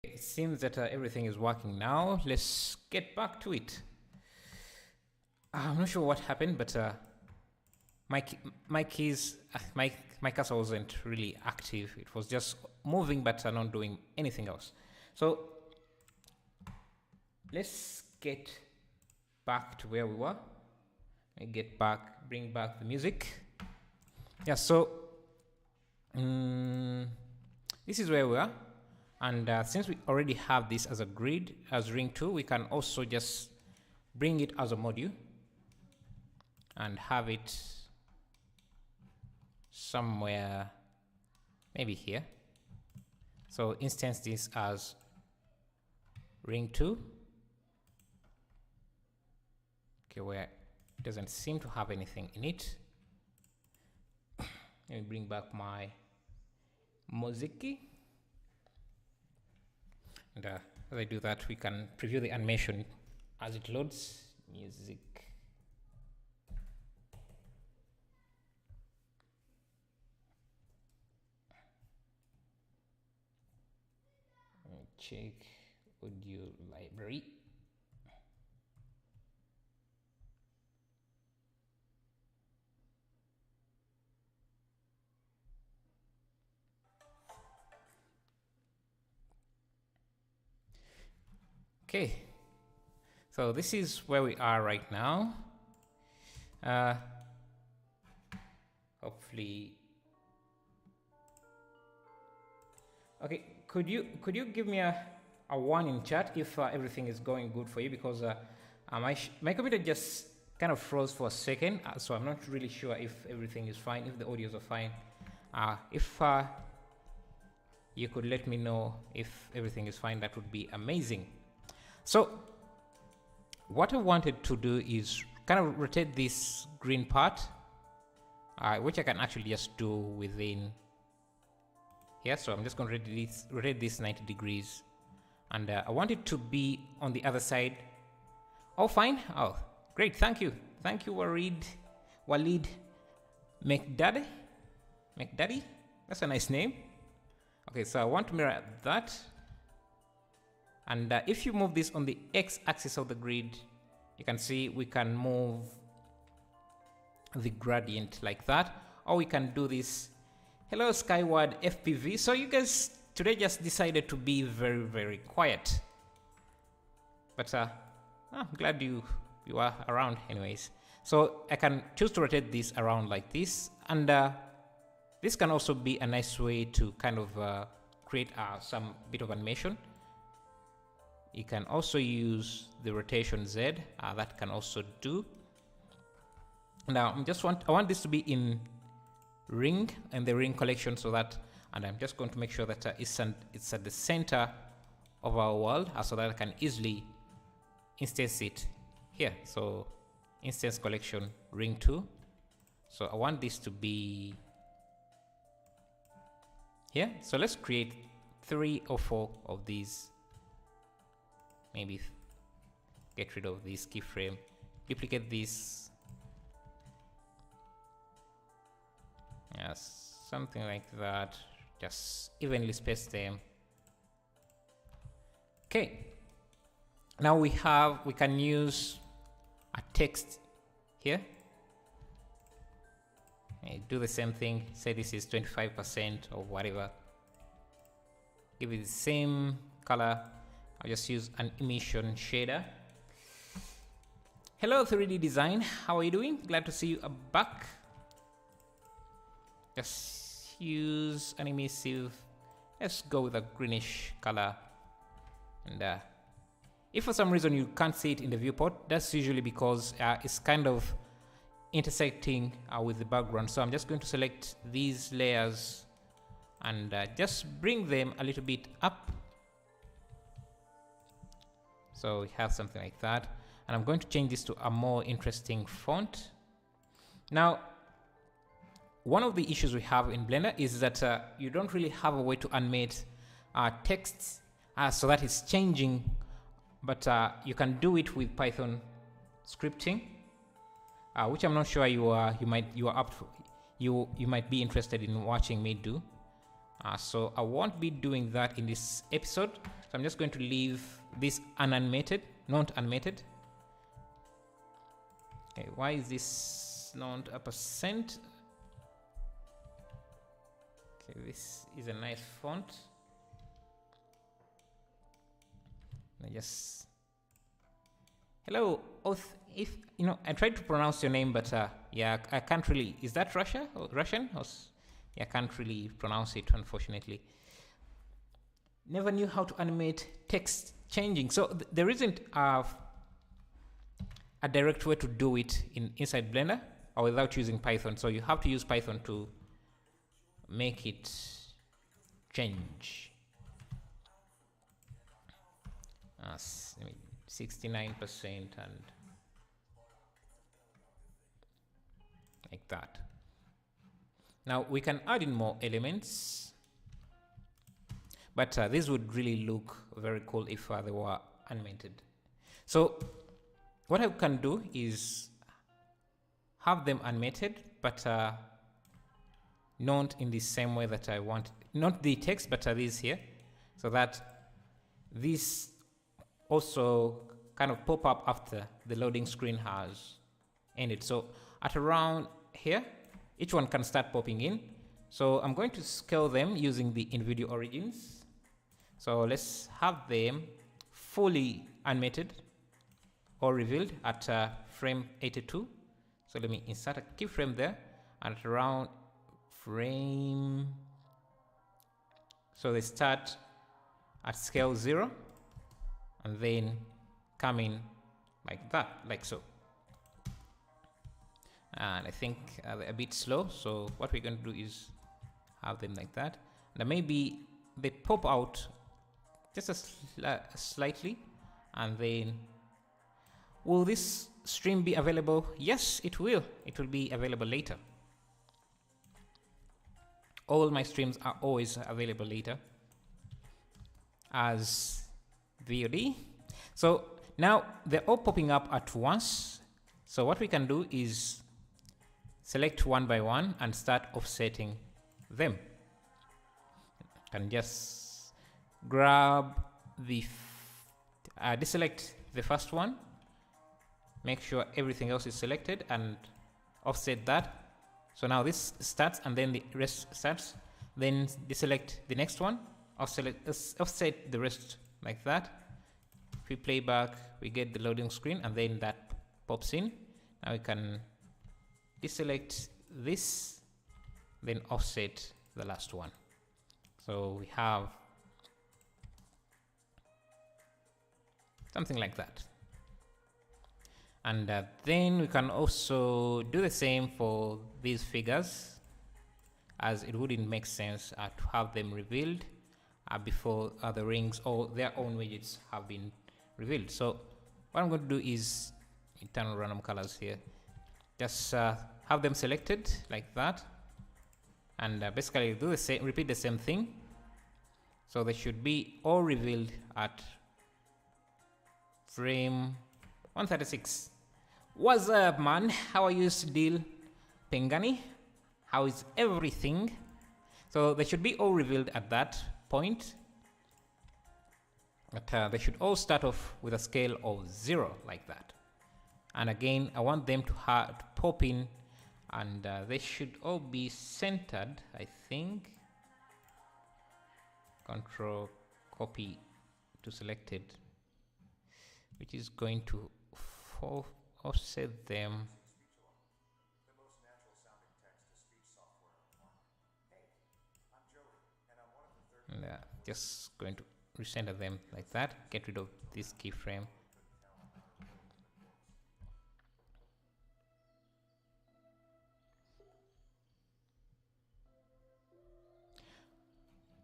It seems that everything is working now. Let's get back to it. I'm not sure what happened, but my keys, my cursor wasn't really active. It was just moving, but not doing anything else. So let's get back to where we were. Bring back the music. Yeah. So this is where we are. And since we already have this as a grid, as ring 2, we can also just bring it as a module and have it somewhere, maybe here. So instance this as ring 2. Okay, where it doesn't seem to have anything in it. Let me bring back my Moziki. And as I do that, we can preview the animation as it loads. Music. check audio library. Okay, so this is where we are right now. Hopefully, okay. Could you give me a 1 in chat if everything is going good for you, because my computer just kind of froze for a second, so I'm not really sure if everything is fine, if the audios are fine. If you could let me know if everything is fine, that would be amazing. So what I wanted to do is kind of rotate this green part, which I can actually just do within here. So I'm just going to rotate this 90 degrees, and I want it to be on the other side. Oh, fine. Oh, great. Thank you. Thank you, Walid McDaddy. That's a nice name. Okay, so I want to mirror that. And if you move this on the x-axis of the grid, you can see we can move the gradient like that, or we can do this. Hello, Skyward FPV. So you guys today just decided to be very, very quiet, but I'm glad you are around anyways. So I can choose to rotate this around like this, and this can also be a nice way to kind of create some bit of animation. You can also use the rotation Z, that can also do. Now I want this to be in ring and the ring collection, so that, and I'm just going to make sure that it's at the center of our world, so that I can easily instance it here. So instance collection ring 2. So I want this to be here. So let's create 3 or 4 of these. Maybe get rid of this keyframe, duplicate this. Yes, something like that. Just evenly space them. Okay. Now we can use a text here. Do the same thing. Say this is 25% or whatever. Give it the same color. I'll just use an emission shader. Hello 3D design, how are you doing? Glad to see you back. Just use an emissive. Let's go with a greenish color. And if for some reason you can't see it in the viewport, that's usually because it's kind of intersecting with the background. So I'm just going to select these layers and just bring them a little bit up. So we have something like that, and I'm going to change this to a more interesting font. Now, one of the issues we have in Blender is that you don't really have a way to animate text so that it's changing, but you can do it with Python scripting, which I'm not sure you might be interested in watching me do. So I won't be doing that in this episode. So I'm just going to leave this unanimated, not animated. Okay, why is this not a %? Okay, this is a nice font. Hello, Oath. If you know, I tried to pronounce your name, but yeah, I can't really. Is that Russian? Yeah, I can't really pronounce it, unfortunately. Never knew how to animate text changing. So there isn't a direct way to do it inside Blender or without using Python. So you have to use Python to make it change. 69% and like that. Now we can add in more elements, but this would really look very cool if they were animated. So what I can do is have them animated, but not in the same way that I want, not the text, but this here, so that this also kind of pop up after the loading screen has ended. So at around here, each one can start popping in. So I'm going to scale them using the InVideo origins. So let's have them fully animated or revealed at frame 82. So let me insert a keyframe there, and at around frame, so they start at scale 0 and then come in like that, like so. And I think they're a bit slow, so what we're going to do is have them like that. Now maybe they pop out just slightly, and then will this stream be available? Yes, it will. It will be available later. All my streams are always available later as VOD. So now they're all popping up at once. So what we can do is select one by one and start offsetting them. Can just grab the deselect the first one, make sure everything else is selected, and offset that. So now this starts and then the rest starts. Then deselect the next one, offset the rest like that. If we play back, we get the loading screen, and then that pops in. Now we can deselect this, then offset the last one. So we have something like that. And then we can also do the same for these figures, as it wouldn't make sense to have them revealed before the rings or their own widgets have been revealed. So what I'm going to do is turn on random colors here. Just have them selected like that, and basically do the same, repeat the same thing. So they should be all revealed at frame 136. What's up, man? How are you still, Pengani? How is everything? So they should be all revealed at that point. But they should all start off with a scale of 0 like that. And again, I want them to pop in, and they should all be centered, I think. Control copy to selected, which is going to offset them. And just going to recenter them like that. Get rid of this keyframe.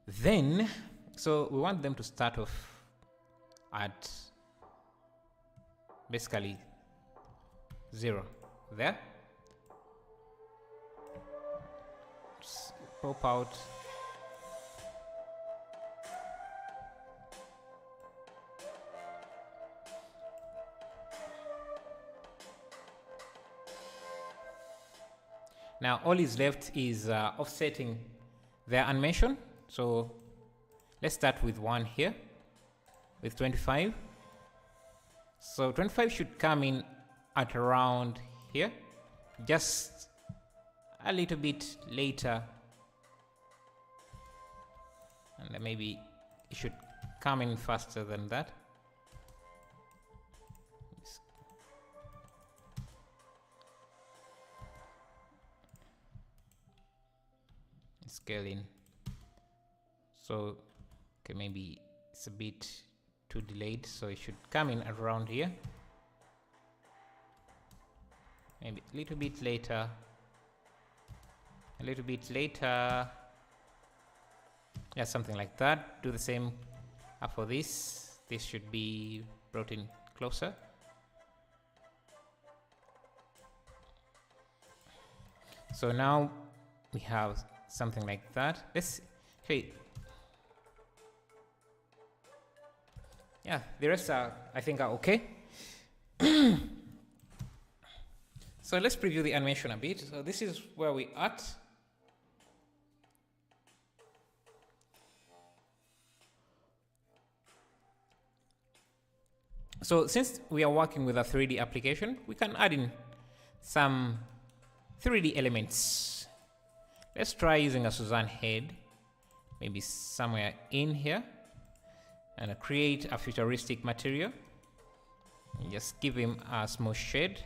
Then, so we want them to start off at basically 0 there. Just pop out. Now all is left is offsetting their animation. So let's start with one here with 25. So 25 should come in at around here, just a little bit later, and maybe it should come in faster than that. Scale in. So okay, maybe it's a bit too delayed, so it should come in around here, maybe a little bit later, yeah, something like that. Do the same for this. This should be brought in closer. So now we have something like that. Let's okay. Yeah, the rest are, I think, are okay. So let's preview the animation a bit. So this is where we're at. So since we are working with a 3D application, we can add in some 3D elements. Let's try using a Suzanne head, maybe somewhere in here, and create a futuristic material. And just give him a small shade.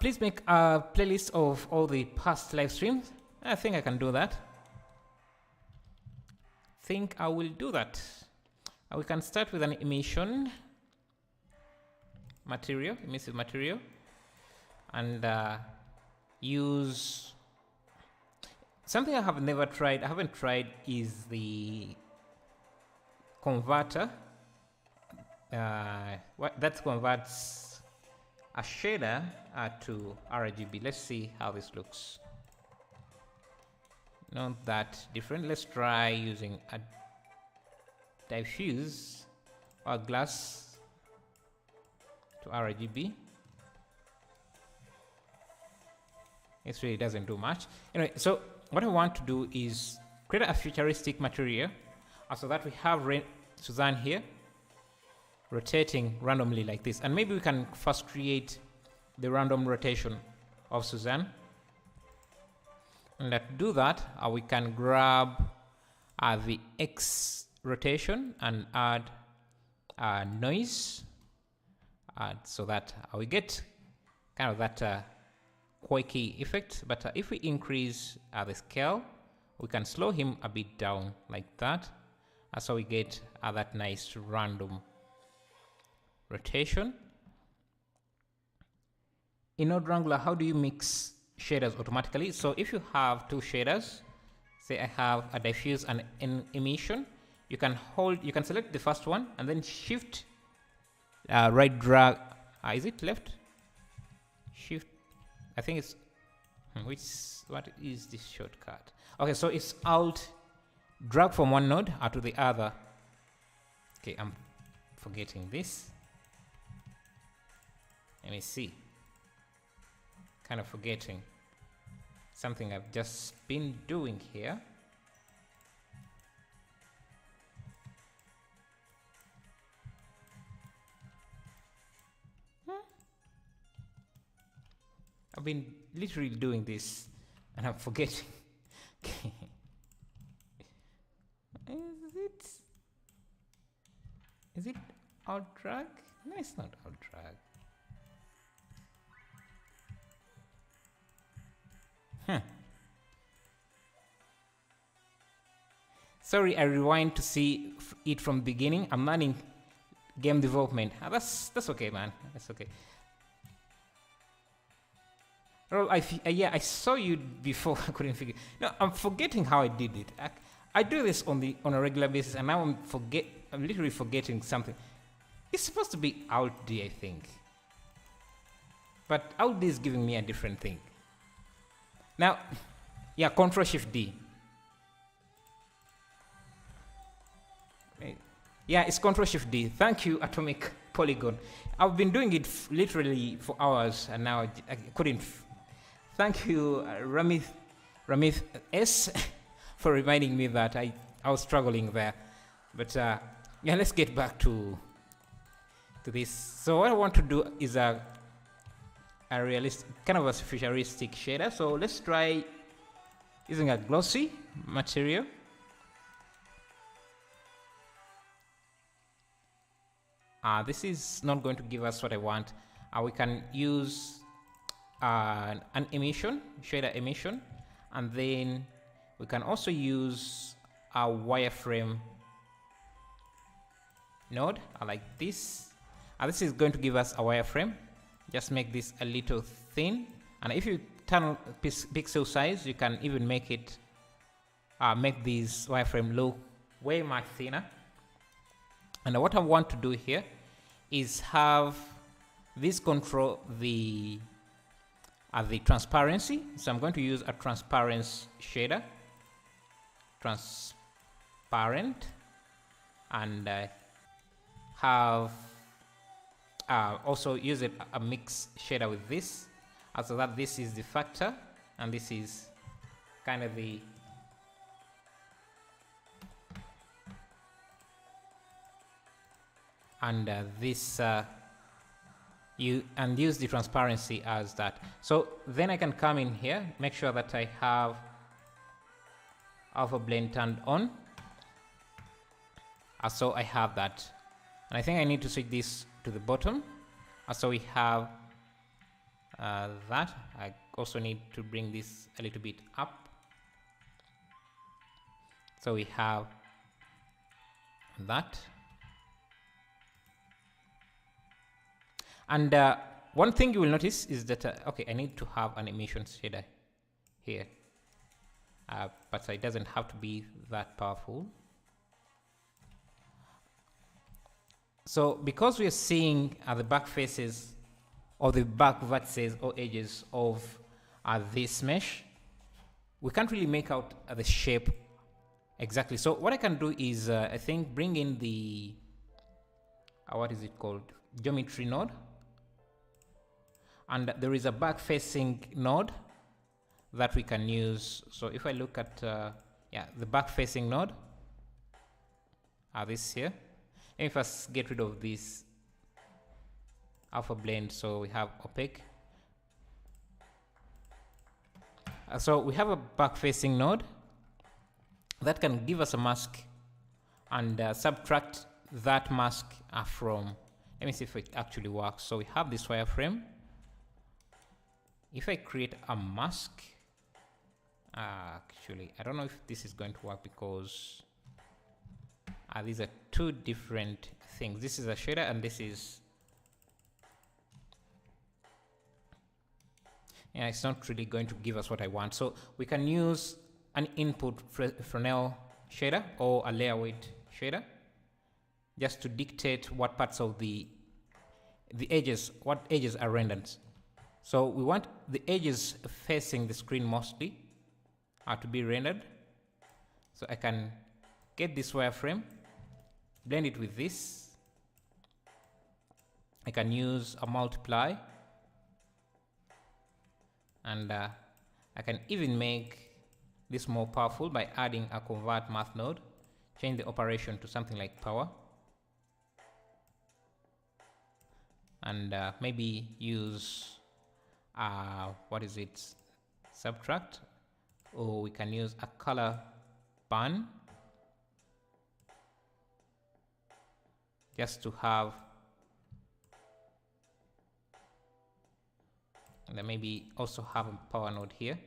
Please make a playlist of all the past live streams. I think I can do that. Think I will do that. We can start with an emission material, emissive material, and use something I have never tried. I haven't tried is the converter. That converts a shader to RGB. Let's see how this looks. Not that different. Let's try using a diffuse or glass to RGB. It really doesn't do much. Anyway, so what I want to do is create a futuristic material so that we have Suzanne here rotating randomly like this. And maybe we can first create the random rotation of Suzanne. And to do that, we can grab the X rotation and add noise, so that we get kind of that quirky effect. But if we increase the scale, we can slow him a bit down like that, so we get that nice random rotation. In Node Wrangler, how do you mix shaders automatically? So if you have two shaders, say I have a diffuse and an emission, you can select the first one and then shift right drag. Is it left? Shift. I think it's what is this shortcut? Okay, so it's Alt drag from one node to the other. Okay, I'm forgetting this. Let me see. Kind of forgetting something I've just been doing here. I've been literally doing this and I'm forgetting. Is it alt drag? No, it's not alt drag. Sorry, I rewind to see it from the beginning. I'm learning game development. That's okay, man. That's okay. Well, I saw you before. I couldn't figure. No, I'm forgetting how I did it. I do this on a regular basis, and now I'm literally forgetting something. It's supposed to be Alt D, I think, but Alt D is giving me a different thing. Now, yeah, Control Shift D. Yeah, it's Control Shift D. Thank you, Atomic Polygon. I've been doing it literally for hours, and now I couldn't. Thank you, Ramith S, for reminding me that I was struggling there. But yeah, let's get back to this. So what I want to do is a realistic, kind of a futuristic shader. So let's try using a glossy material. This is not going to give us what I want. We can use an emission, shader emission, and then we can also use a wireframe node like this. This is going to give us a wireframe. Just make this a little thin, and if you turn on pixel size, you can even make it make this wireframe look way much thinner. And what I want to do here is have this control the transparency. So I'm going to use a transparency shader, transparent, and have also use a mix shader with this, so that this is the factor and this is kind of the and this use the transparency as that. So then I can come in here, make sure that I have alpha blend turned on. So I have that, and I think I need to switch this to the bottom. So we have that. I also need to bring this a little bit up. So we have that. And one thing you will notice is that, okay, I need to have an emission shader here, but it doesn't have to be that powerful. So because we are seeing the back faces or the back vertices or edges of this mesh, we can't really make out the shape exactly. So what I can do is, I think, bring in the, what is it called? Geometry node. And there is a back facing node that we can use. So if I look at, the back facing node, this here. Let me first get rid of this alpha blend. So we have opaque. So we have a back facing node that can give us a mask and subtract that mask from, let me see if it actually works. So we have this wireframe. If I create a mask, actually, I don't know if this is going to work because these are two different things. This is a shader and this is, it's not really going to give us what I want. So we can use an input Fresnel shader or a layer weight shader just to dictate what parts of the edges, what edges are rendered. So we want the edges facing the screen mostly to be rendered. So I can get this wireframe, blend it with this. I can use a multiply, and I can even make this more powerful by adding a convert math node, change the operation to something like power, and maybe use what is it, subtract, or we can use a color ban just to have, and then maybe also have a power node here.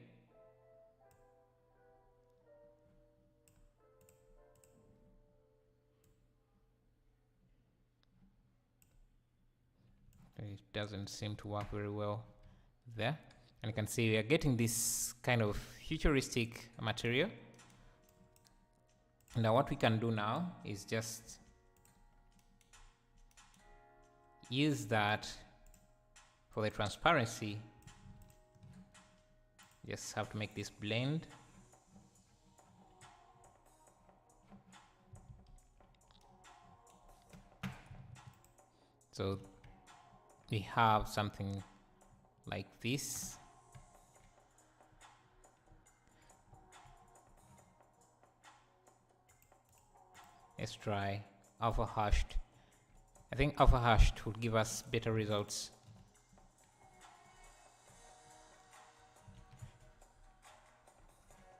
It doesn't seem to work very well there, and you can see we are getting this kind of futuristic material. Now what we can do now is just use that for the transparency. Just have to make this blend. So we have something like this. Let's try alpha hashed. I think alpha hashed would give us better results.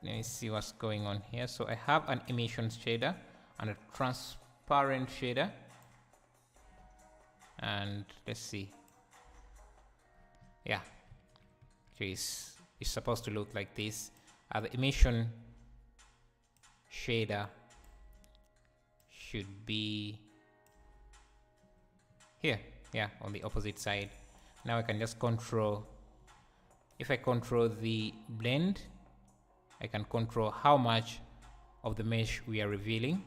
Let me see what's going on here. So I have an emission shader and a transparent shader, and let's see. Yeah, it's supposed to look like this. The emission shader should be here, on the opposite side. Now I can just control, if I control the blend, I can control how much of the mesh we are revealing.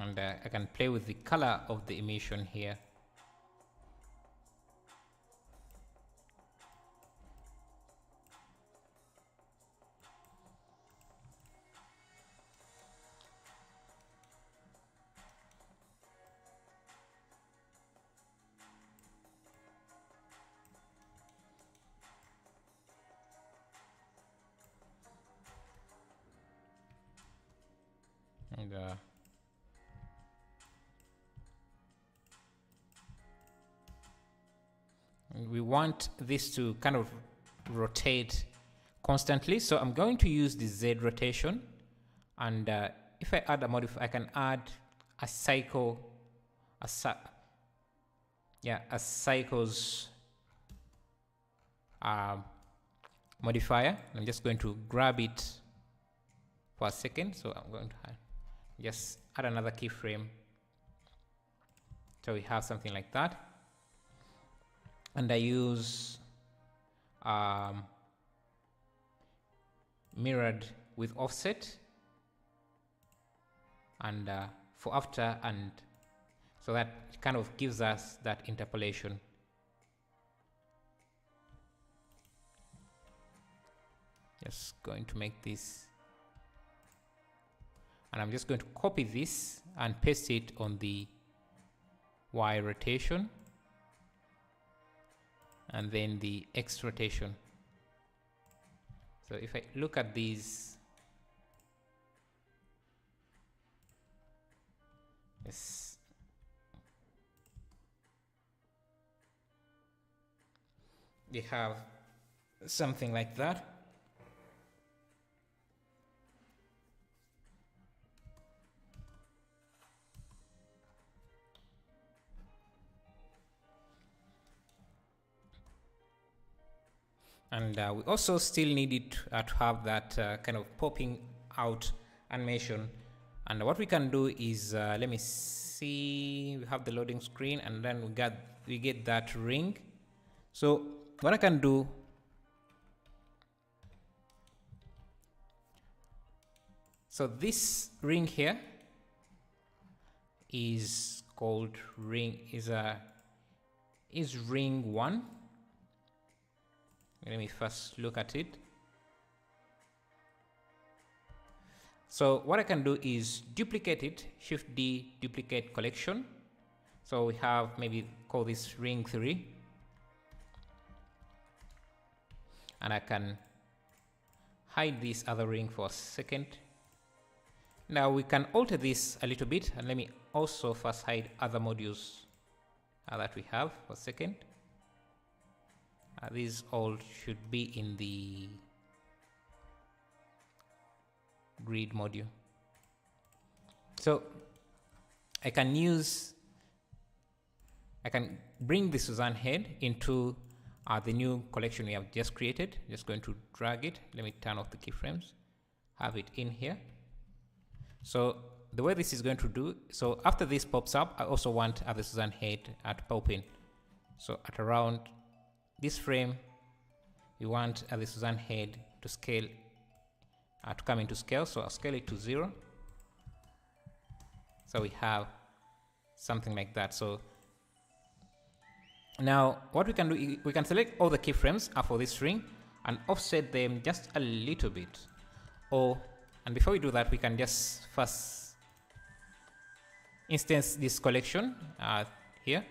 And I can play with the color of the emission here. and we want this to kind of rotate constantly, so I'm going to use the Z rotation, and if I add a modifier, I can add a cycle, a cycles modifier. I'm just going to grab it for a second, so I'm going to just add another keyframe, so we have something like that. And I use mirrored with offset, and for after, and so that kind of gives us that interpolation. Just going to make this, and I'm just going to copy this and paste it on the Y rotation, and then the X rotation. So if I look at these, yes, we have something like that. And we also still need it to have that kind of popping out animation. And what we can do is, let me see, we have the loading screen, and then we get that ring. So what I can do, so this ring here is called ring, is ring 1. Let me first look at it. So what I can do is duplicate it, Shift D, duplicate collection. So we have, maybe call this ring 3. And I can hide this other ring for a second. Now we can alter this a little bit, and let me also first hide other modules that we have for a second. These all should be in the grid module. So I can bring the Suzanne head into the new collection we have just created. Just going to drag it. Let me turn off the keyframes, have it in here. So the way this is going to do, so after this pops up, I also want the Suzanne head to pop in. So at around this frame, we want the Suzanne head to scale, to come into scale. So I'll scale it to 0. So we have something like that. So now what we can do, we can select all the keyframes for this ring and offset them just a little bit. And before we do that, we can just first instance this collection here,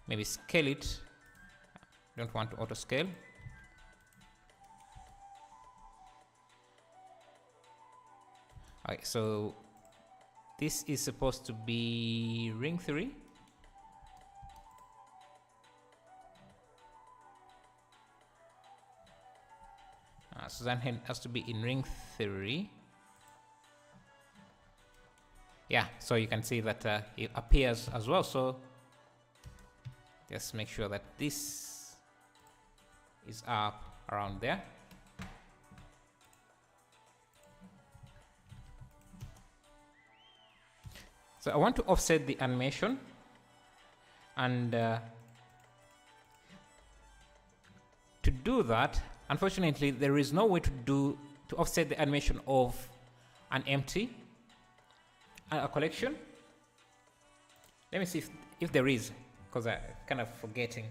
maybe scale it. Don't want to auto scale. Okay, so this is supposed to be ring 3. Suzanne head has to be in ring 3. Yeah, so you can see that it appears as well. So just make sure that this is up around there. So I want to offset the animation, and to do that, unfortunately, there is no way to offset the animation of an empty a collection. Let me see if there is, because I'm kind of forgetting.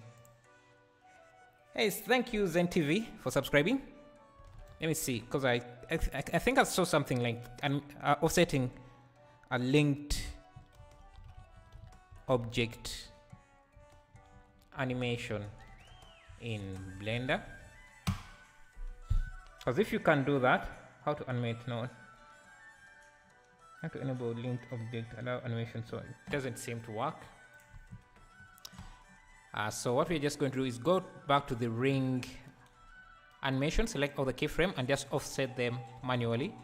Hey, thank you Zen TV for subscribing. Let me see, because I think I saw something like offsetting a linked object animation in Blender. Because if you can do that, how to animate node? How to enable linked object, allow animation, so it doesn't seem to work. So what we're just going to do is go back to the ring animation, select all the keyframe and just offset them manually.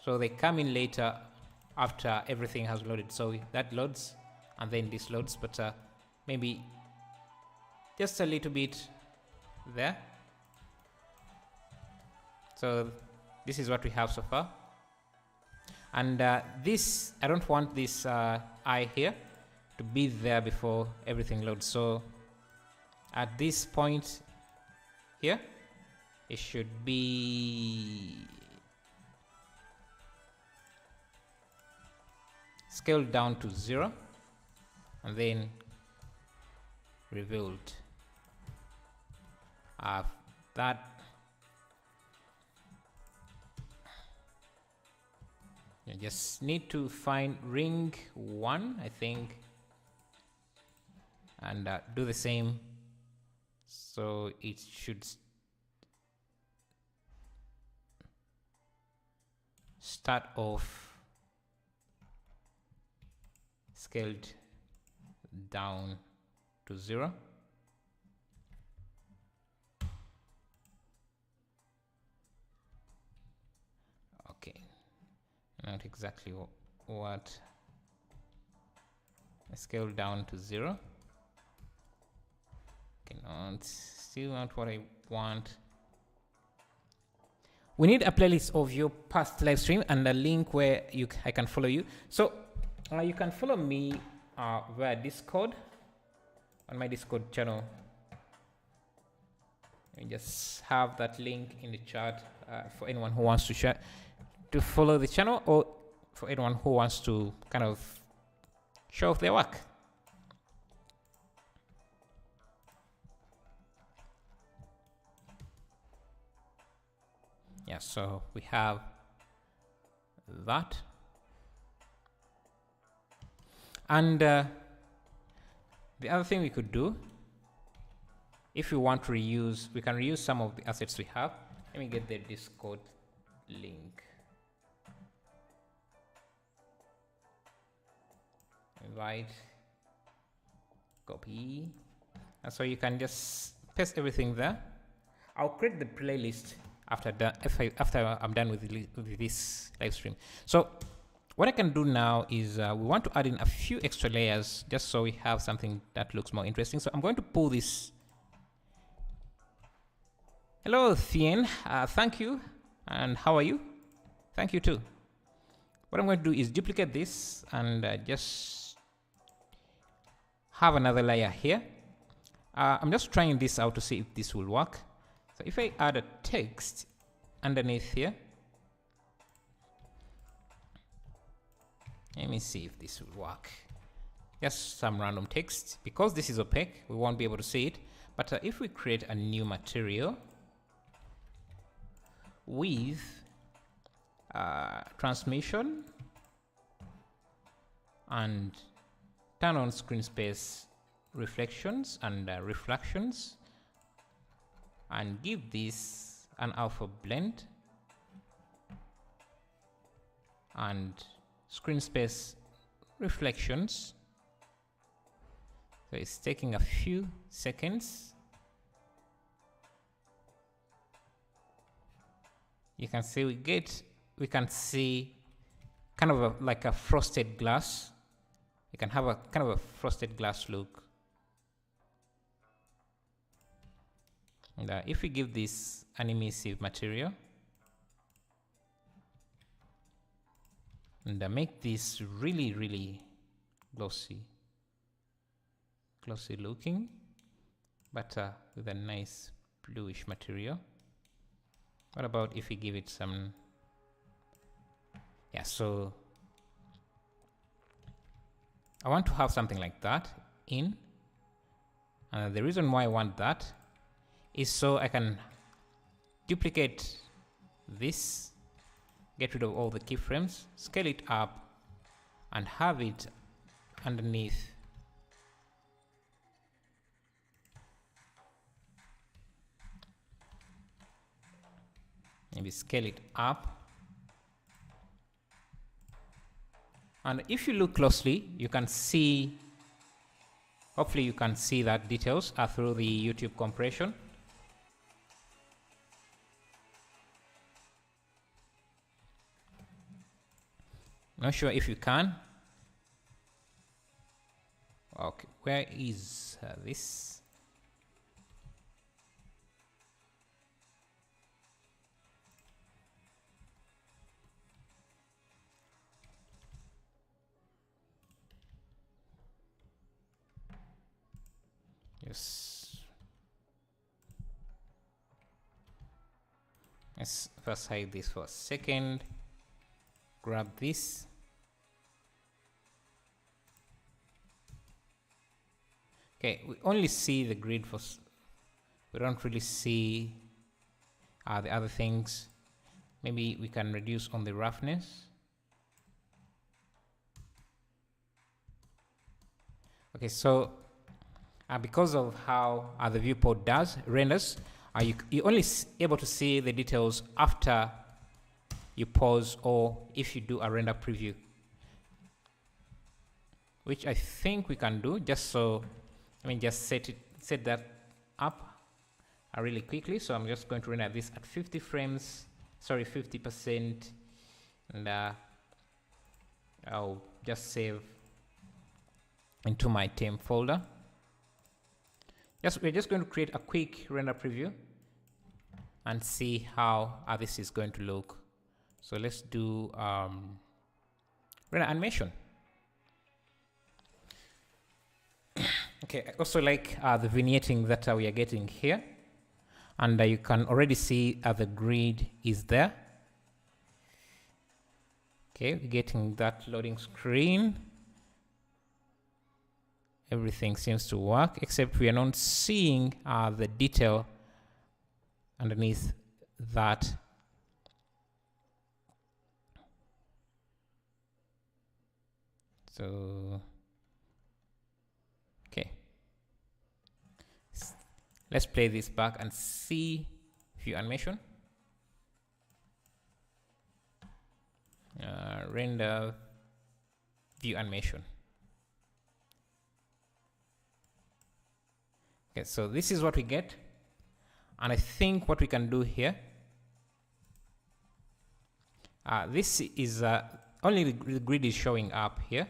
So they come in later after everything has loaded. So that loads and then this loads, but maybe just a little bit there. So this is what we have so far. And this, I don't want this eye here to be there before everything loads. So at this point here, it should be scaled down to 0 and then revealed. That you just need to find ring 1, I think, and do the same. So it should start off scaled down to 0. Okay, not exactly what I scale down to 0. Okay, no, it's still not what I want. We need a playlist of your past live stream and a link where I can follow you. So you can follow me via Discord, on my Discord channel. We just have that link in the chat for anyone who wants to share, to follow the channel, or for anyone who wants to kind of show off their work. Yeah, so we have that. And the other thing we could do, if we want to reuse, we can reuse some of the assets we have. Let me get the Discord link. Invite, copy, and so you can just paste everything there. I'll create the playlist after I'm done with this live stream. So what I can do now is we want to add in a few extra layers just so we have something that looks more interesting. So I'm going to pull this. Hello, Thien. Thank you. And how are you? Thank you too. What I'm going to do is duplicate this and just have another layer here. I'm just trying this out to see if this will work. So if I add a text underneath here, let me see if this will work. Just some random text. Because this is opaque, we won't be able to see it. But if we create a new material with transmission and turn on screen space reflections and refractions, and give this an alpha blend and screen space reflections. So it's taking a few seconds. You can see we can see kind of like a frosted glass. You can have a kind of a frosted glass look. And if we give this an emissive material and make this really glossy looking, but with a nice bluish material. What about if we give it some, yeah, so I want to have something like that in, and the reason why I want that is so I can duplicate this, get rid of all the keyframes, scale it up, and have it underneath. Maybe scale it up And if you look closely, you can see, hopefully you can see that details are through the YouTube compression. Not sure if you can. Okay, where is this? Yes. Let's first hide this for a second. Grab this. Okay, we only see the grid for, we don't really see the other things. Maybe we can reduce on the roughness. Okay, so because of how the viewport renders, you're only able to see the details after you pause or if you do a render preview, which I think we can do just so. Let me just set that up really quickly. So I'm just going to render this at 50 frames, sorry, 50%, and I'll just save into my temp folder. We're just going to create a quick render preview and see how this is going to look. So let's do render animation. Okay, I also like the vignetting that we are getting here, and you can already see the grid is there. Okay, we're getting that loading screen. Everything seems to work, except we are not seeing the detail underneath that. So, okay. Let's play this back and see view animation. Render view animation. Okay, so this is what we get. And I think what we can do here, this is only the grid is showing up here.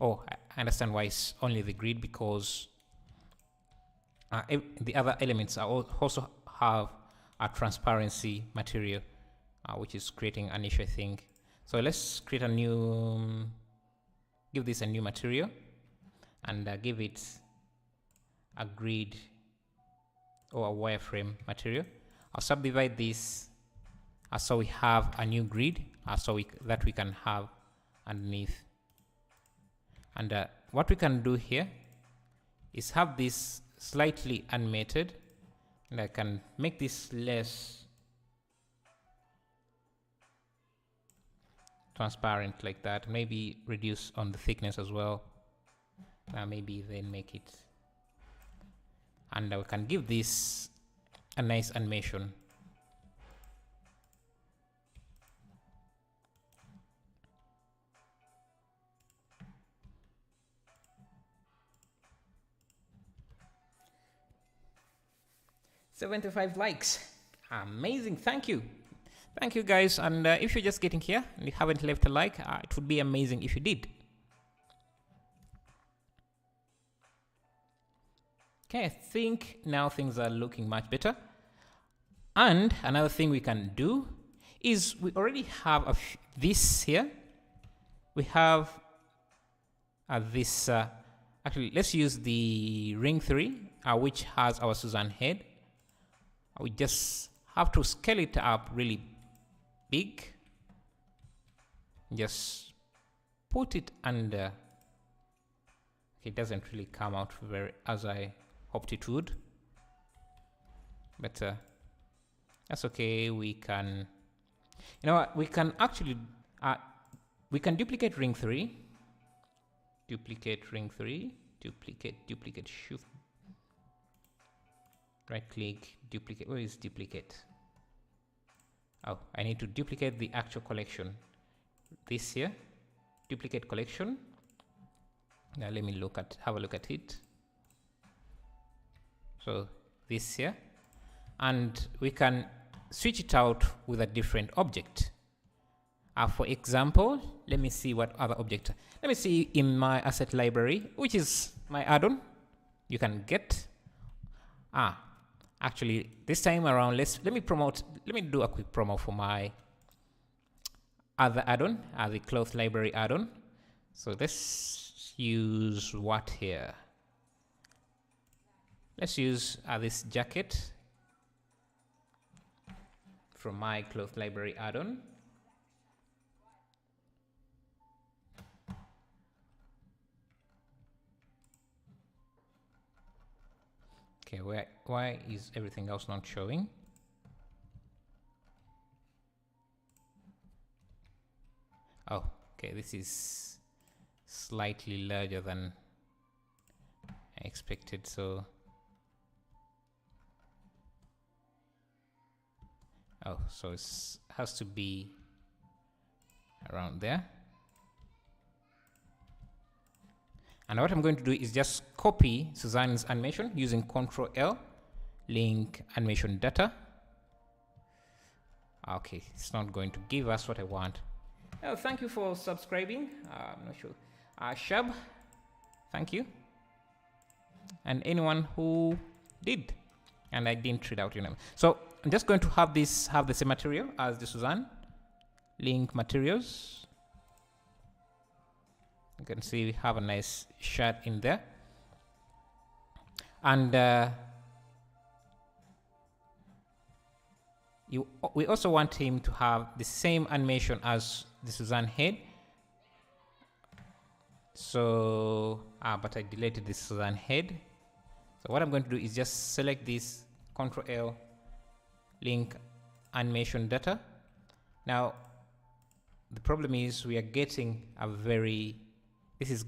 Oh, I understand why it's only the grid, because the other elements also have a transparency material, which is creating an issue, I think. So let's create a new, give this a new material, and give it a grid or a wireframe material. I'll subdivide this so we have a new grid that we can have underneath. And what we can do here is have this slightly animated, and I can make this less transparent like that. Maybe reduce on the thickness as well. Maybe then make it, and we can give this a nice animation. $75 likes. Amazing. Thank you. Thank you, guys. And if you're just getting here and you haven't left a like, it would be amazing if you did. Okay, I think now things are looking much better. And another thing we can do is we already have this here. We have this, actually, let's use the ring 3, which has our Suzanne head. We just have to scale it up really big. Just put it under. It doesn't really come out very as I hoped it would, but that's okay. We can, you know what, we can actually we can duplicate ring 3, duplicate ring 3, duplicate, shift, right click, duplicate. Where is duplicate? Oh, I need to duplicate the actual collection. This here, duplicate collection. Now let me have a look at it. So this here, and we can switch it out with a different object. For example, let me see what other object. Let me see in my asset library, which is my add-on. You can get. Actually, this time around, let me do a quick promo for my other add-on, the cloth library add-on. So let's use what here? Let's use this jacket from my cloth library add-on. Okay, why is everything else not showing? Oh, okay, this is slightly larger than I expected, so so it has to be around there. And what I'm going to do is just copy Suzanne's animation using Ctrl L, link animation data. Okay, it's not going to give us what I want. Oh, thank you for subscribing. I'm not sure. Shab, thank you. And anyone who did, and I didn't read out your name. So I'm just going to have the same material as the Suzanne. Link materials. You can see we have a nice shot in there. And we also want him to have the same animation as the Suzanne head. So, but I deleted the Suzanne head. So what I'm going to do is just select this, Ctrl L, link animation data. Now, the problem is we are getting this is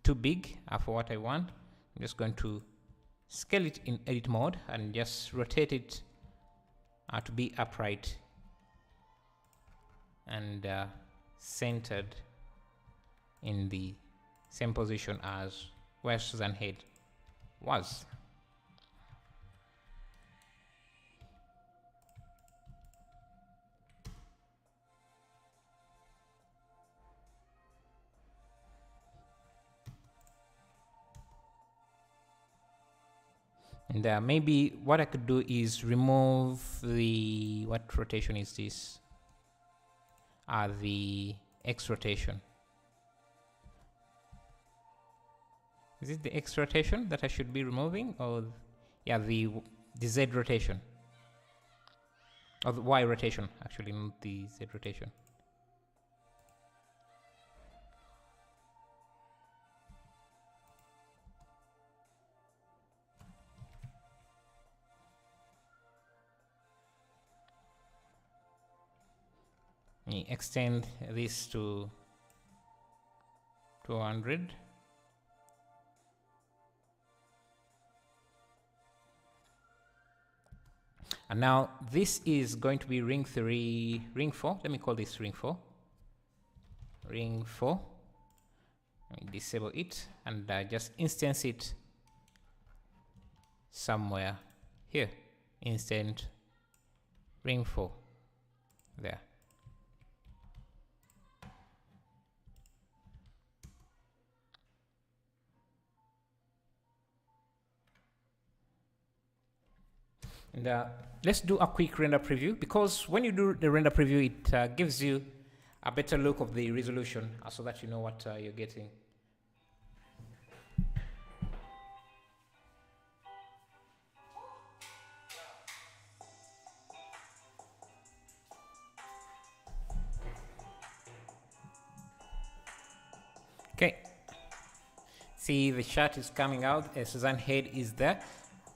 too big for what I want. I'm just going to scale it in edit mode and just rotate it to be upright and centered in the same position as where Suzanne head was. And maybe what I could do is remove what rotation is this? The X rotation. Is it the X rotation that I should be removing, or yeah, the Z rotation, or the Y rotation? Actually, not the Z rotation. Extend this to 200. And now this is going to be ring 4. Let me call this ring 4. Ring 4. Let me disable it and just instance it somewhere here. Instant ring 4. There. And let's do a quick render preview, because when you do the render preview, it gives you a better look of the resolution so that you know what you're getting. Okay, see the shot is coming out. Suzanne head is there.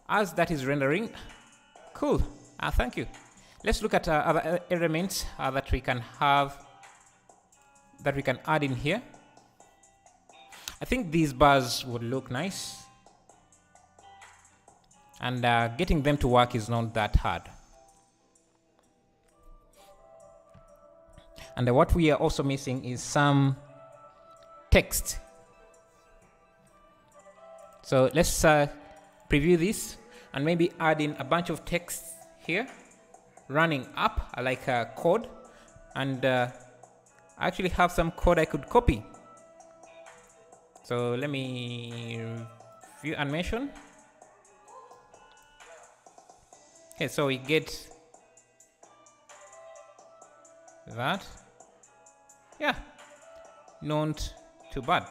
As that is rendering, cool. Thank you. Let's look at other elements that we can have, that we can add in here. I think these bars would look nice, and getting them to work is not that hard. And what we are also missing is some text. So let's preview this and maybe add in a bunch of text here running up like a code, and I actually have some code I could copy. So let me view animation. Okay, so we get that. Yeah, not too bad.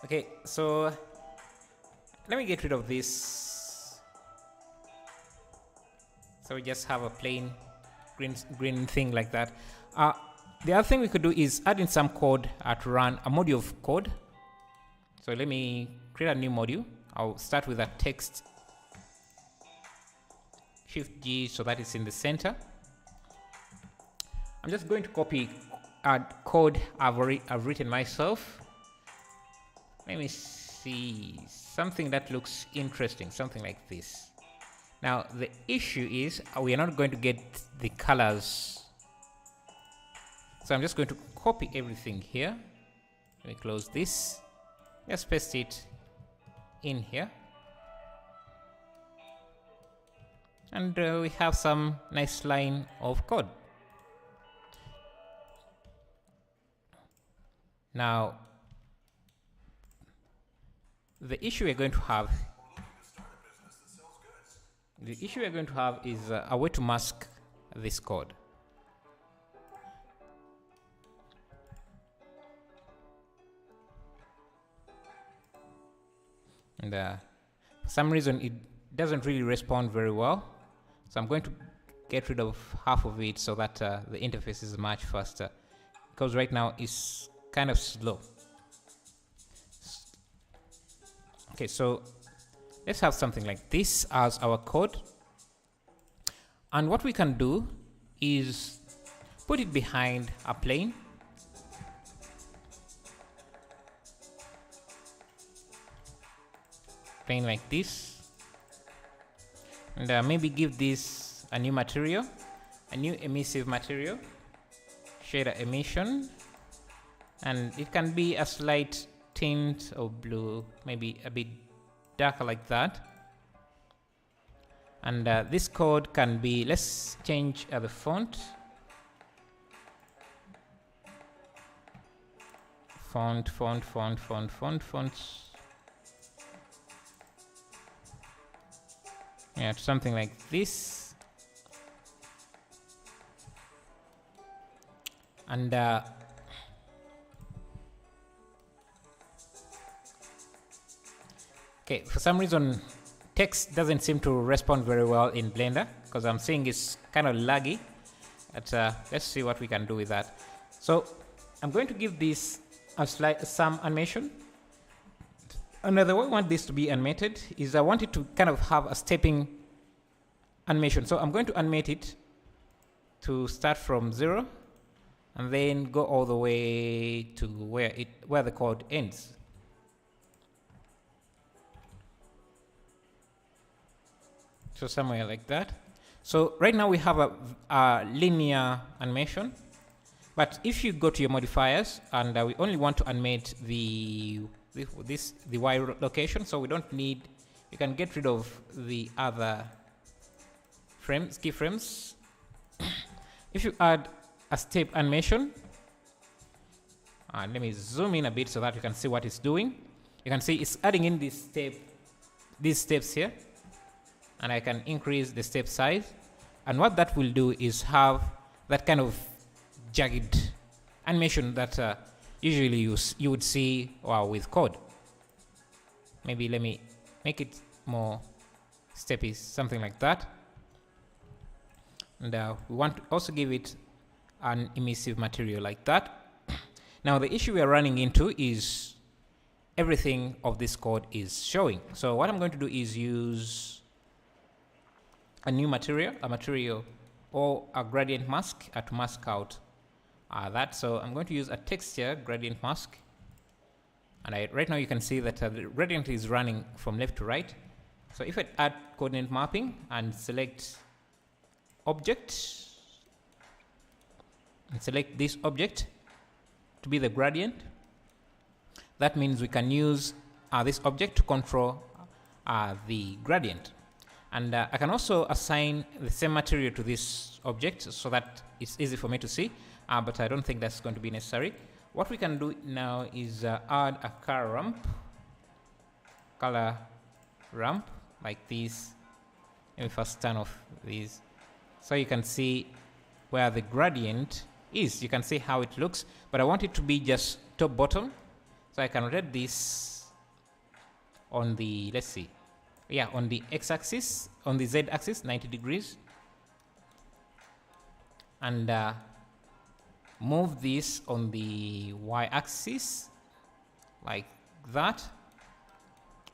Okay, so let me get rid of this. So we just have a plain green thing like that. The other thing we could do is add in some code to run a module of code. So let me create a new module. I'll start with a text. Shift G so that it's in the center. I'm just going to copy code I've written myself. Let me see something that looks interesting, something like this. Now the issue is we are not going to get the colors. So I'm just going to copy everything here. Let me close this. Just paste it in here. And we have some nice line of code. Now, the issue we're going to have is a way to mask this code. And for some reason it doesn't really respond very well, so I'm going to get rid of half of it so that the interface is much faster, because right now it's kind of slow. Okay, so let's have something like this as our code, and what we can do is put it behind a plane. Plane like this, and maybe give this a new material, a new emissive material, shader emission, and it can be a slight tint of blue, maybe a bit darker like that. And this code can be, let's change the font. Fonts. Yeah, something like this. And okay, for some reason text doesn't seem to respond very well in Blender, because I'm seeing it's kind of laggy. But let's see what we can do with that. So I'm going to give this some animation. Another way I want this to be animated is I want it to kind of have a stepping animation. So I'm going to animate it to start from 0 and then go all the way to where the code ends. So somewhere like that. So right now we have a linear animation, but if you go to your modifiers and we only want to animate the Y location, so we don't need, you can get rid of the other keyframes. If you add a step animation, let me zoom in a bit so that you can see what it's doing. You can see it's adding in these steps here, and I can increase the step size, and what that will do is have that kind of jagged animation that usually you would see with code. Maybe let me make it more steppy, something like that. And we want to also give it an emissive material like that. Now the issue we are running into is everything of this code is showing. So what I'm going to do is use a new material, or a gradient mask to mask out that. So I'm going to use a texture gradient mask, And right now you can see that the gradient is running from left to right. So if I add coordinate mapping and select object, and select this object to be the gradient, that means we can use this object to control the gradient. And I can also assign the same material to this object so that it's easy for me to see, but I don't think that's going to be necessary. What we can do now is add a color ramp like this. Let me first turn off these so you can see where the gradient is. You can see how it looks, but I want it to be just top bottom, so I can rotate this on the, let's see, yeah, on the x-axis, on the z-axis 90 degrees, and move this on the y-axis like that,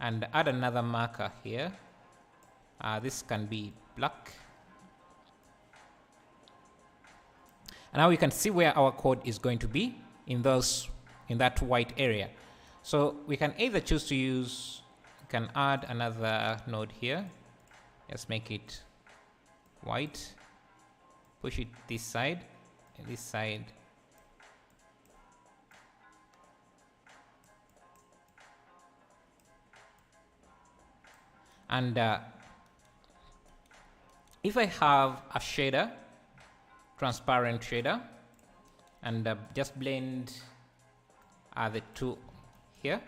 and add another marker here. This can be black, and now we can see where our code is going to be in that white area. So we can either choose to use, we can add another node here, just make it white, push it this side and this side, and if I have a shader, transparent shader, and just blend the two here,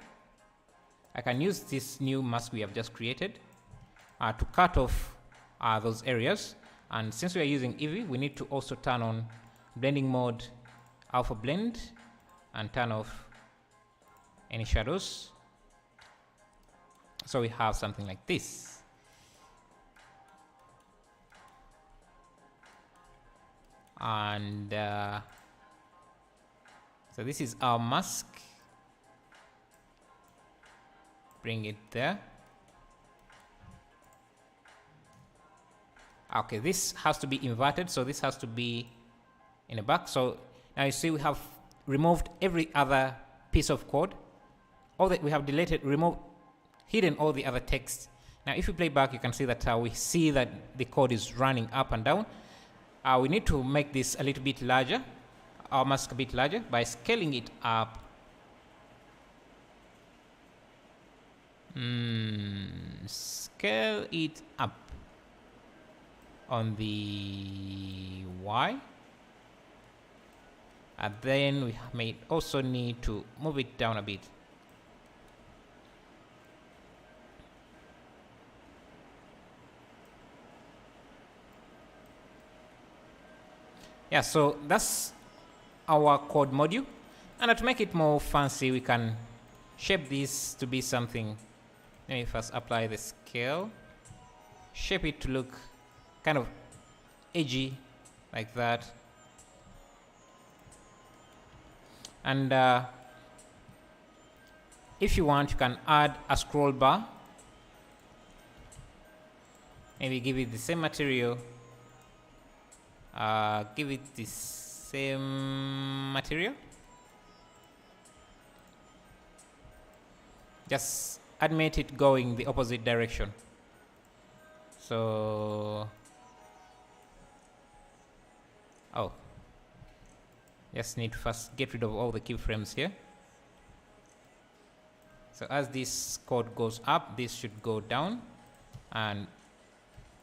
I can use this new mask we have just created to cut off those areas. And since we are using Eevee, we need to also turn on blending mode, alpha blend, and turn off any shadows, so we have something like this. And so this is our mask. Bring it there. Okay, this has to be inverted, so this has to be in the back. So now you see we have removed every other piece of code. All that we have deleted, removed, hidden all the other text. Now if you play back, you can see that we see that the code is running up and down. We need to make this a little bit larger, our mask a bit larger, by scaling it up. Scale it up on the Y, and then we may also need to move it down a bit. Yeah, so that's our code module, and to make it more fancy, we can shape this to be something. Let me first apply the scale, shape it to look kind of edgy like that, and if you want, you can add a scroll bar. Maybe give it the same material, give it the same material, just animate it going the opposite direction. So just need to first get rid of all the keyframes here. So as this code goes up, this should go down, and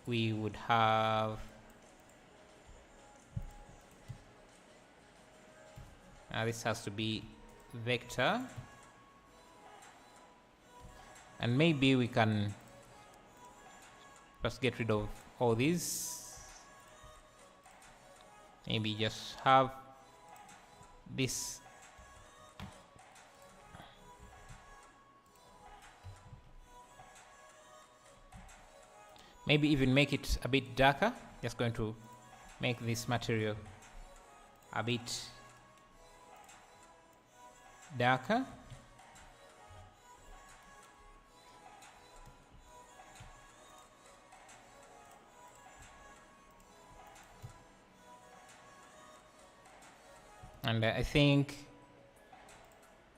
we would have this has to be vector, and maybe we can first get rid of all these. Maybe just have this maybe even make it a bit darker. Just going to make this material a bit darker. And I think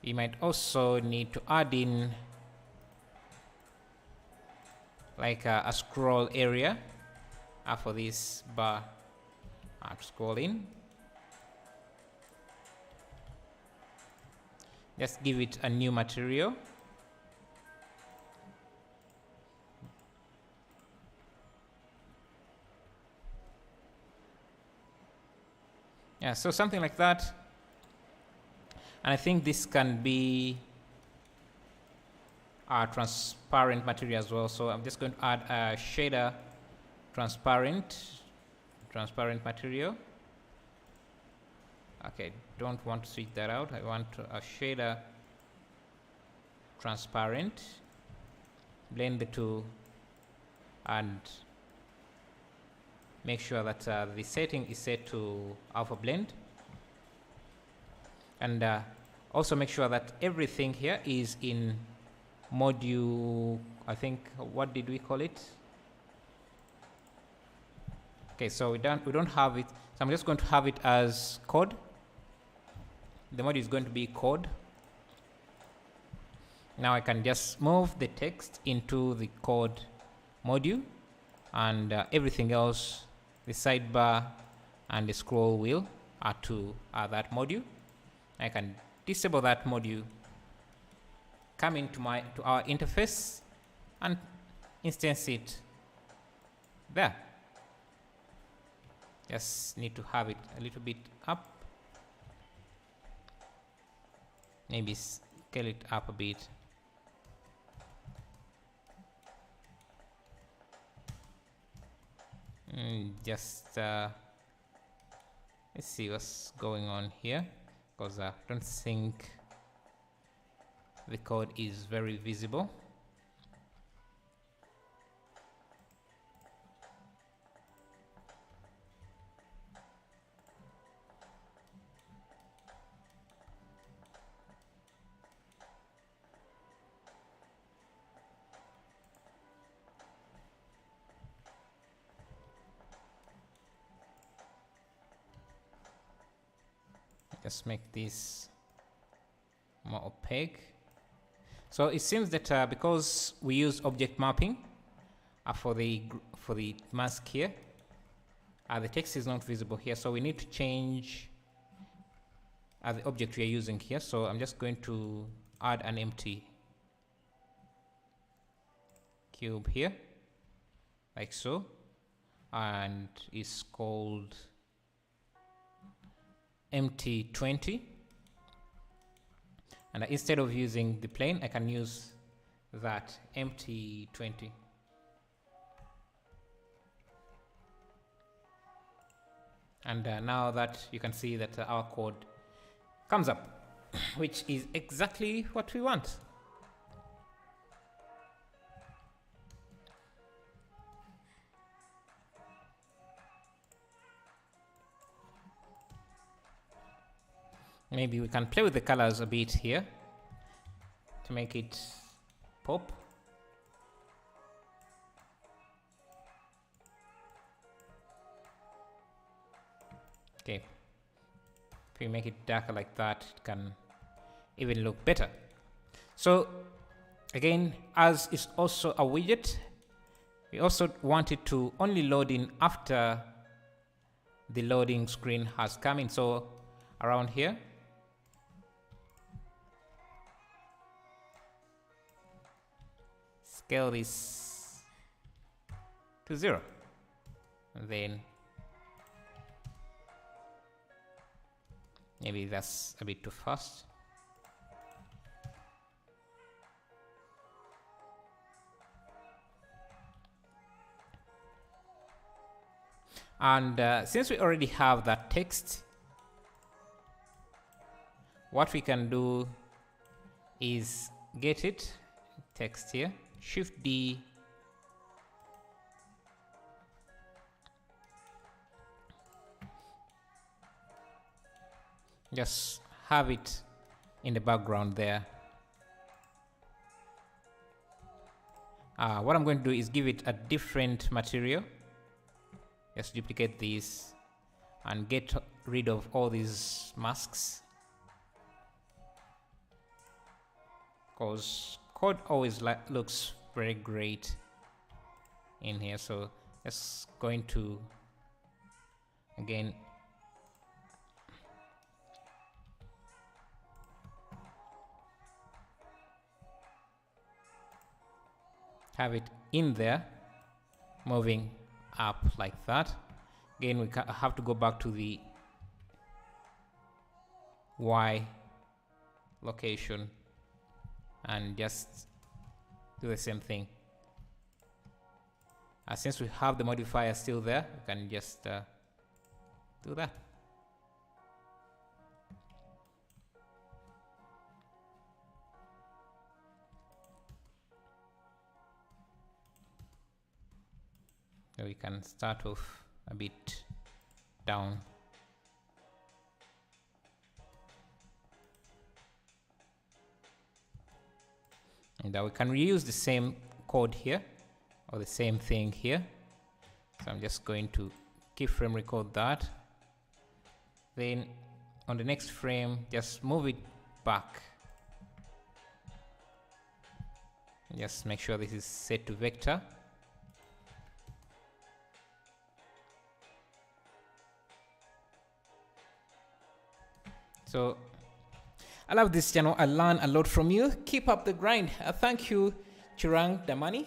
You might also need to add in like a scroll area for this bar. Scroll in. Just give it a new material. Yeah, so something like that. And I think this can be a transparent material as well. So I'm just going to add a shader transparent material. Okay, don't want to switch that out. I want a shader transparent. Blend the two and make sure that the setting is set to alpha blend, and also make sure that everything here is in module, I think, what did we call it? Okay, so we don't have it, so I'm just going to have it as code. The module is going to be code. Now I can just move the text into the code module, and everything else, the sidebar and the scroll wheel, are to that module. I can disable that module, come into our interface, and instance it there. Just need to have it a little bit up, maybe scale it up a bit. Just let's see what's going on here, because I don't think the code is very visible. Just make this more opaque. So it seems that because we use object mapping for the mask here, the text is not visible here. So we need to change the object we are using here. So I'm just going to add an empty cube here, like so, and it's called empty 20, and instead of using the plane, I can use that empty 20. And now that you can see that our code comes up, which is exactly what we want. Maybe we can play with the colors a bit here to make it pop. Okay, if we make it darker like that, it can even look better. So again, as is also a widget, we also want it to only load in after the loading screen has come in. So around here, scale this to 0, and then maybe that's a bit too fast. And since we already have that text, what we can do is get it, text here, Shift D, just have it in the background there. What I'm going to do is give it a different material. Just duplicate these and get rid of all these masks. because code always looks very great in here. So it's going to again have it in there, moving up like that. Again, we have to go back to the Y location and just do the same thing. Since we have the modifier still there, we can just do that. So we can start off a bit down. And we can reuse the same code here, or the same thing here. So I'm just going to keyframe record that. Then on the next frame, just move it back. Just make sure this is set to vector. So I love this channel. I learn a lot from you. Keep up the grind. Thank you, Chirang Damani.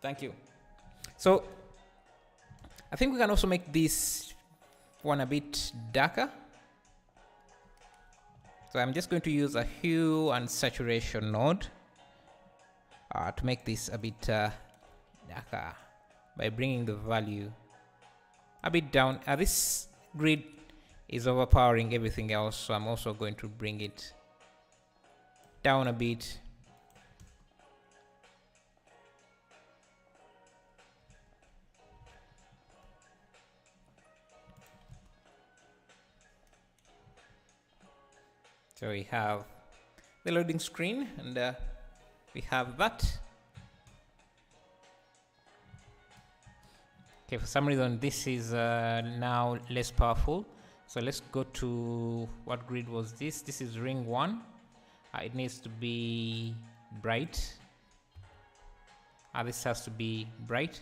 Thank you. So I think we can also make this one a bit darker. So I'm just going to use a hue and saturation node to make this a bit darker by bringing the value a bit down. This grid is overpowering everything else, so I'm also going to bring it down a bit. So we have the loading screen, and we have that. Okay, for some reason this is now less powerful. So let's go to, what grid was this? This is ring 1. It needs to be bright. This has to be bright.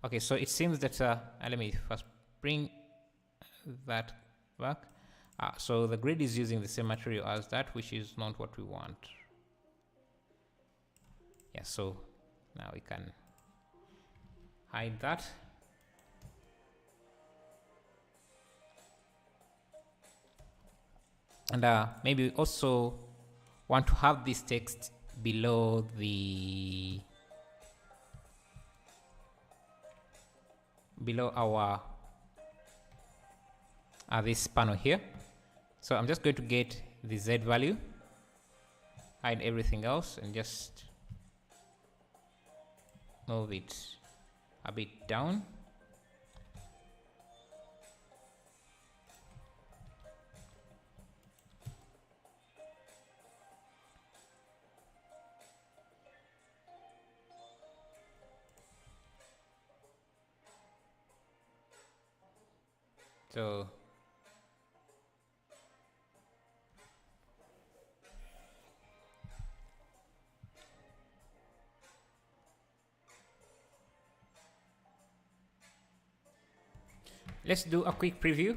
Okay, so it seems that, let me first bring that back. So the grid is using the same material as that, which is not what we want. Yeah, so now we can hide that. And maybe we also want to have this text below the our this panel here. So I'm just going to get the Z value, hide everything else, and just move it a bit down. So let's do a quick preview.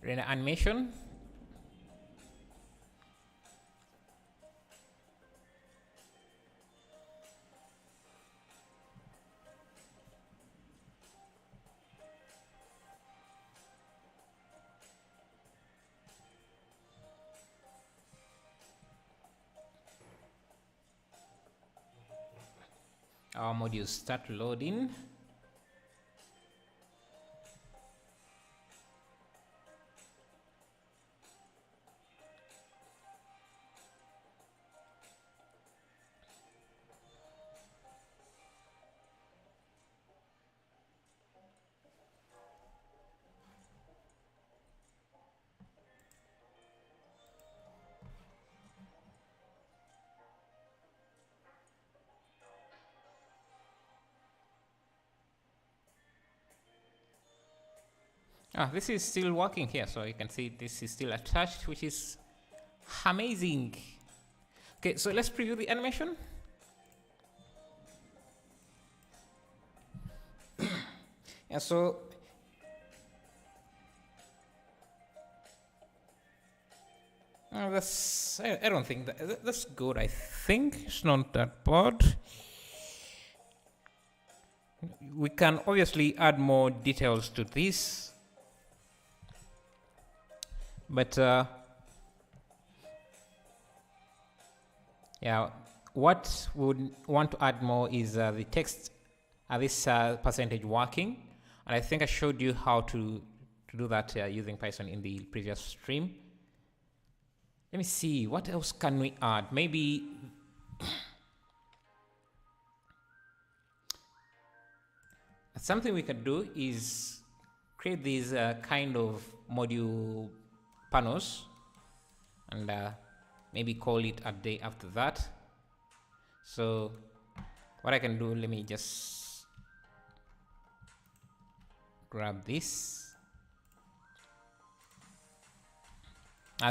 Render animation. Our modules start loading. This is still working here, so you can see this is still attached, which is Amazing. Okay, so let's preview the animation. And so that's, I don't think that's good. I think it's not that bad. We can obviously add more details to this, but yeah, what we would want to add more is the text, this percentage working, and I think I showed you how to do that using Python in the previous stream. Let me see, what else can we add? Maybe something we can do is create these kind of module panels, and maybe call it a day after that. So what I can do, let me just grab this.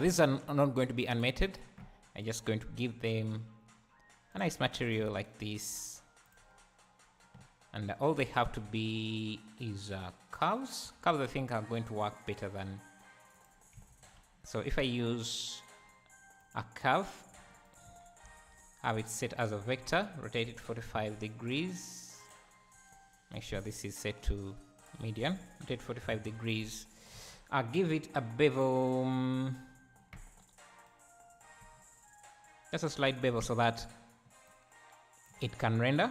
These are not going to be animated. I'm just going to give them a nice material like this, and all they have to be is curves. Curves I think are going to work better than. So if I use a curve, have it set as a vector, rotate it 45 degrees. Make sure this is set to median. Rotate 45 degrees. I'll give it a bevel. Just a slight bevel so that it can render.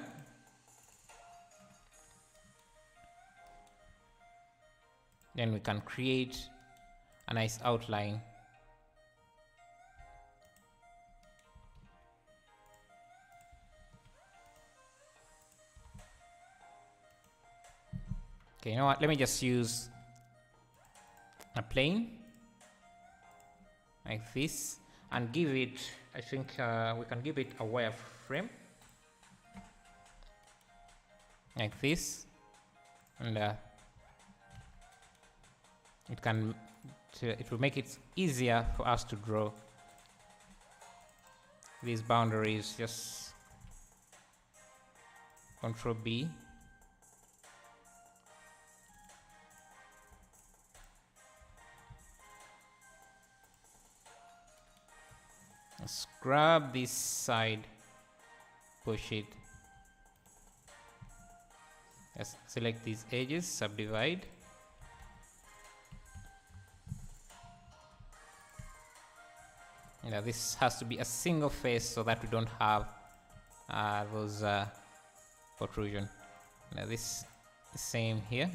Then we can create a nice outline. Okay, you know what? Let me just use a plane like this and give it, I think we can give it a wireframe like this, and it will make it easier for us to draw these boundaries. Just Control B. Let's grab this side, push it. Let's select these edges, subdivide. Now this has to be a single face so that we don't have those protrusion. Now this the same here,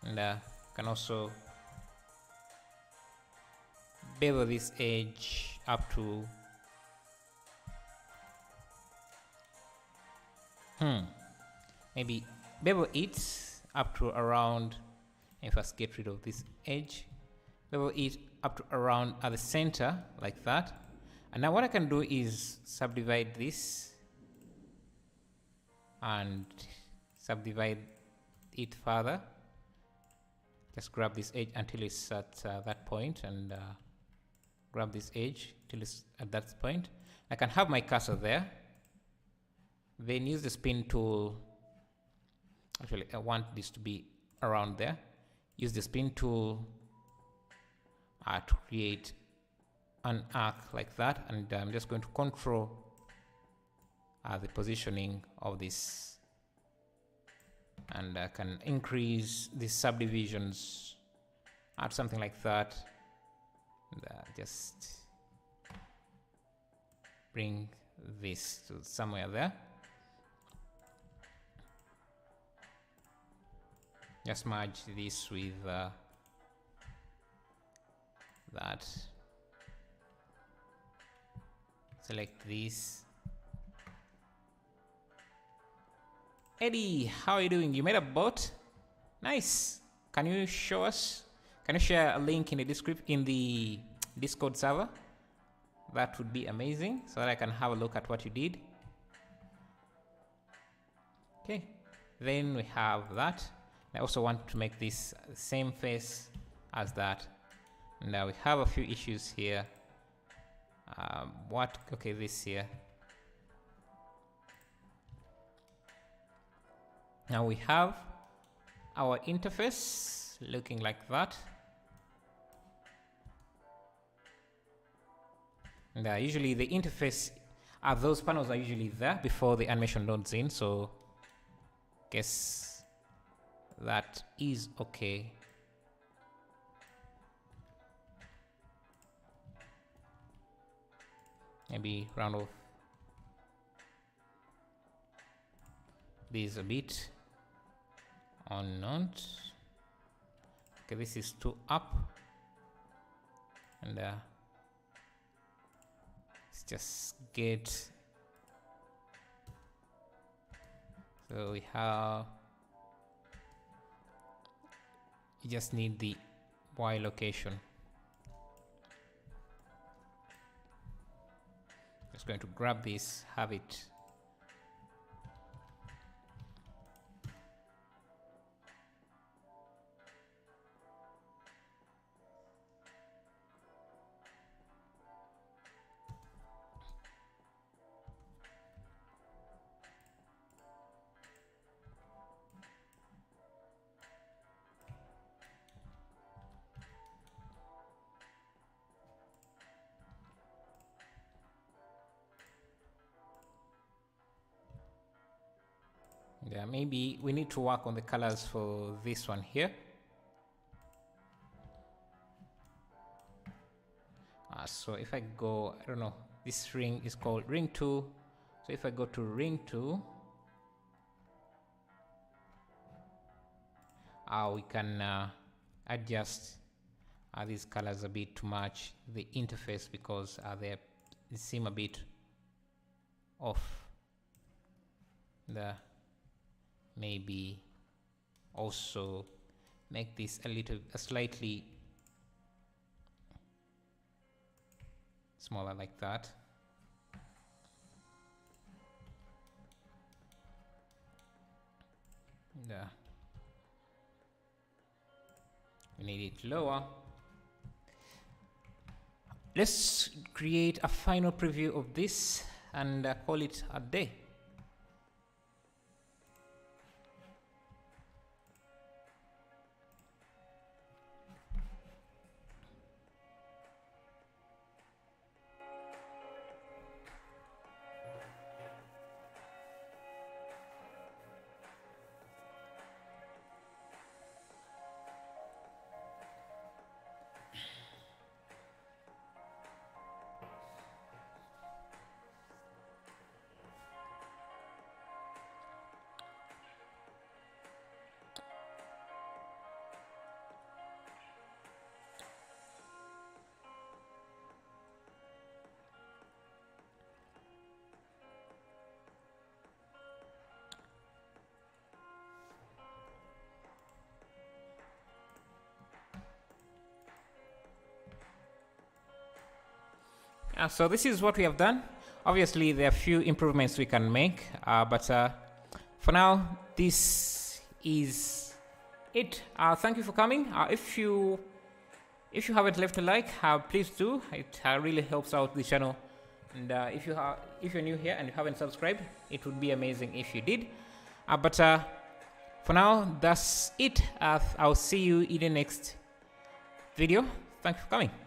and can also bevel this edge up to maybe bevel it up to around, if I get rid of this edge, bevel it up to around at the center like that. And now what I can do is subdivide this and subdivide it further. Just grab this edge until it's at that point, and grab this edge till it's at that point. I can have my cursor there, then use the spin tool. Actually, I want this to be around there. Use the spin tool to create an arc like that, and I'm just going to control the positioning of this, and I can increase the subdivisions at something like that. And, just bring this to somewhere there. Just merge this with that. Select this. Eddie, how are you doing? You made a bot? Nice. Can you show us? Can you share a link in the description in the Discord server? That would be amazing, so that I can have a look at what you did. Okay, then we have that. I also want to make this same face as that. Now we have a few issues here. Okay, this here. Now we have our interface looking like that. And usually the interface, those panels are usually there before the animation loads in, so guess that is okay. Maybe round off these a bit or not. Okay, this is too up, and let's just get, so we have, you just need the Y location. Just going to grab this, have it. Yeah, maybe we need to work on the colors for this one here. So if I go, I don't know, this ring is called ring 2. So if I go to ring 2, we can adjust these colors a bit to match the interface, because they seem a bit off. Maybe also make this a slightly smaller like that. We need it lower. Let's create a final preview of this and call it a day. So this is what we have done. Obviously, there are a few improvements we can make, but for now, this is it. Thank you for coming. If you haven't left a like, please do. It really helps out the channel. And if you're new here and you haven't subscribed, it would be amazing if you did. But for now, that's it. I'll see you in the next video. Thank you for coming.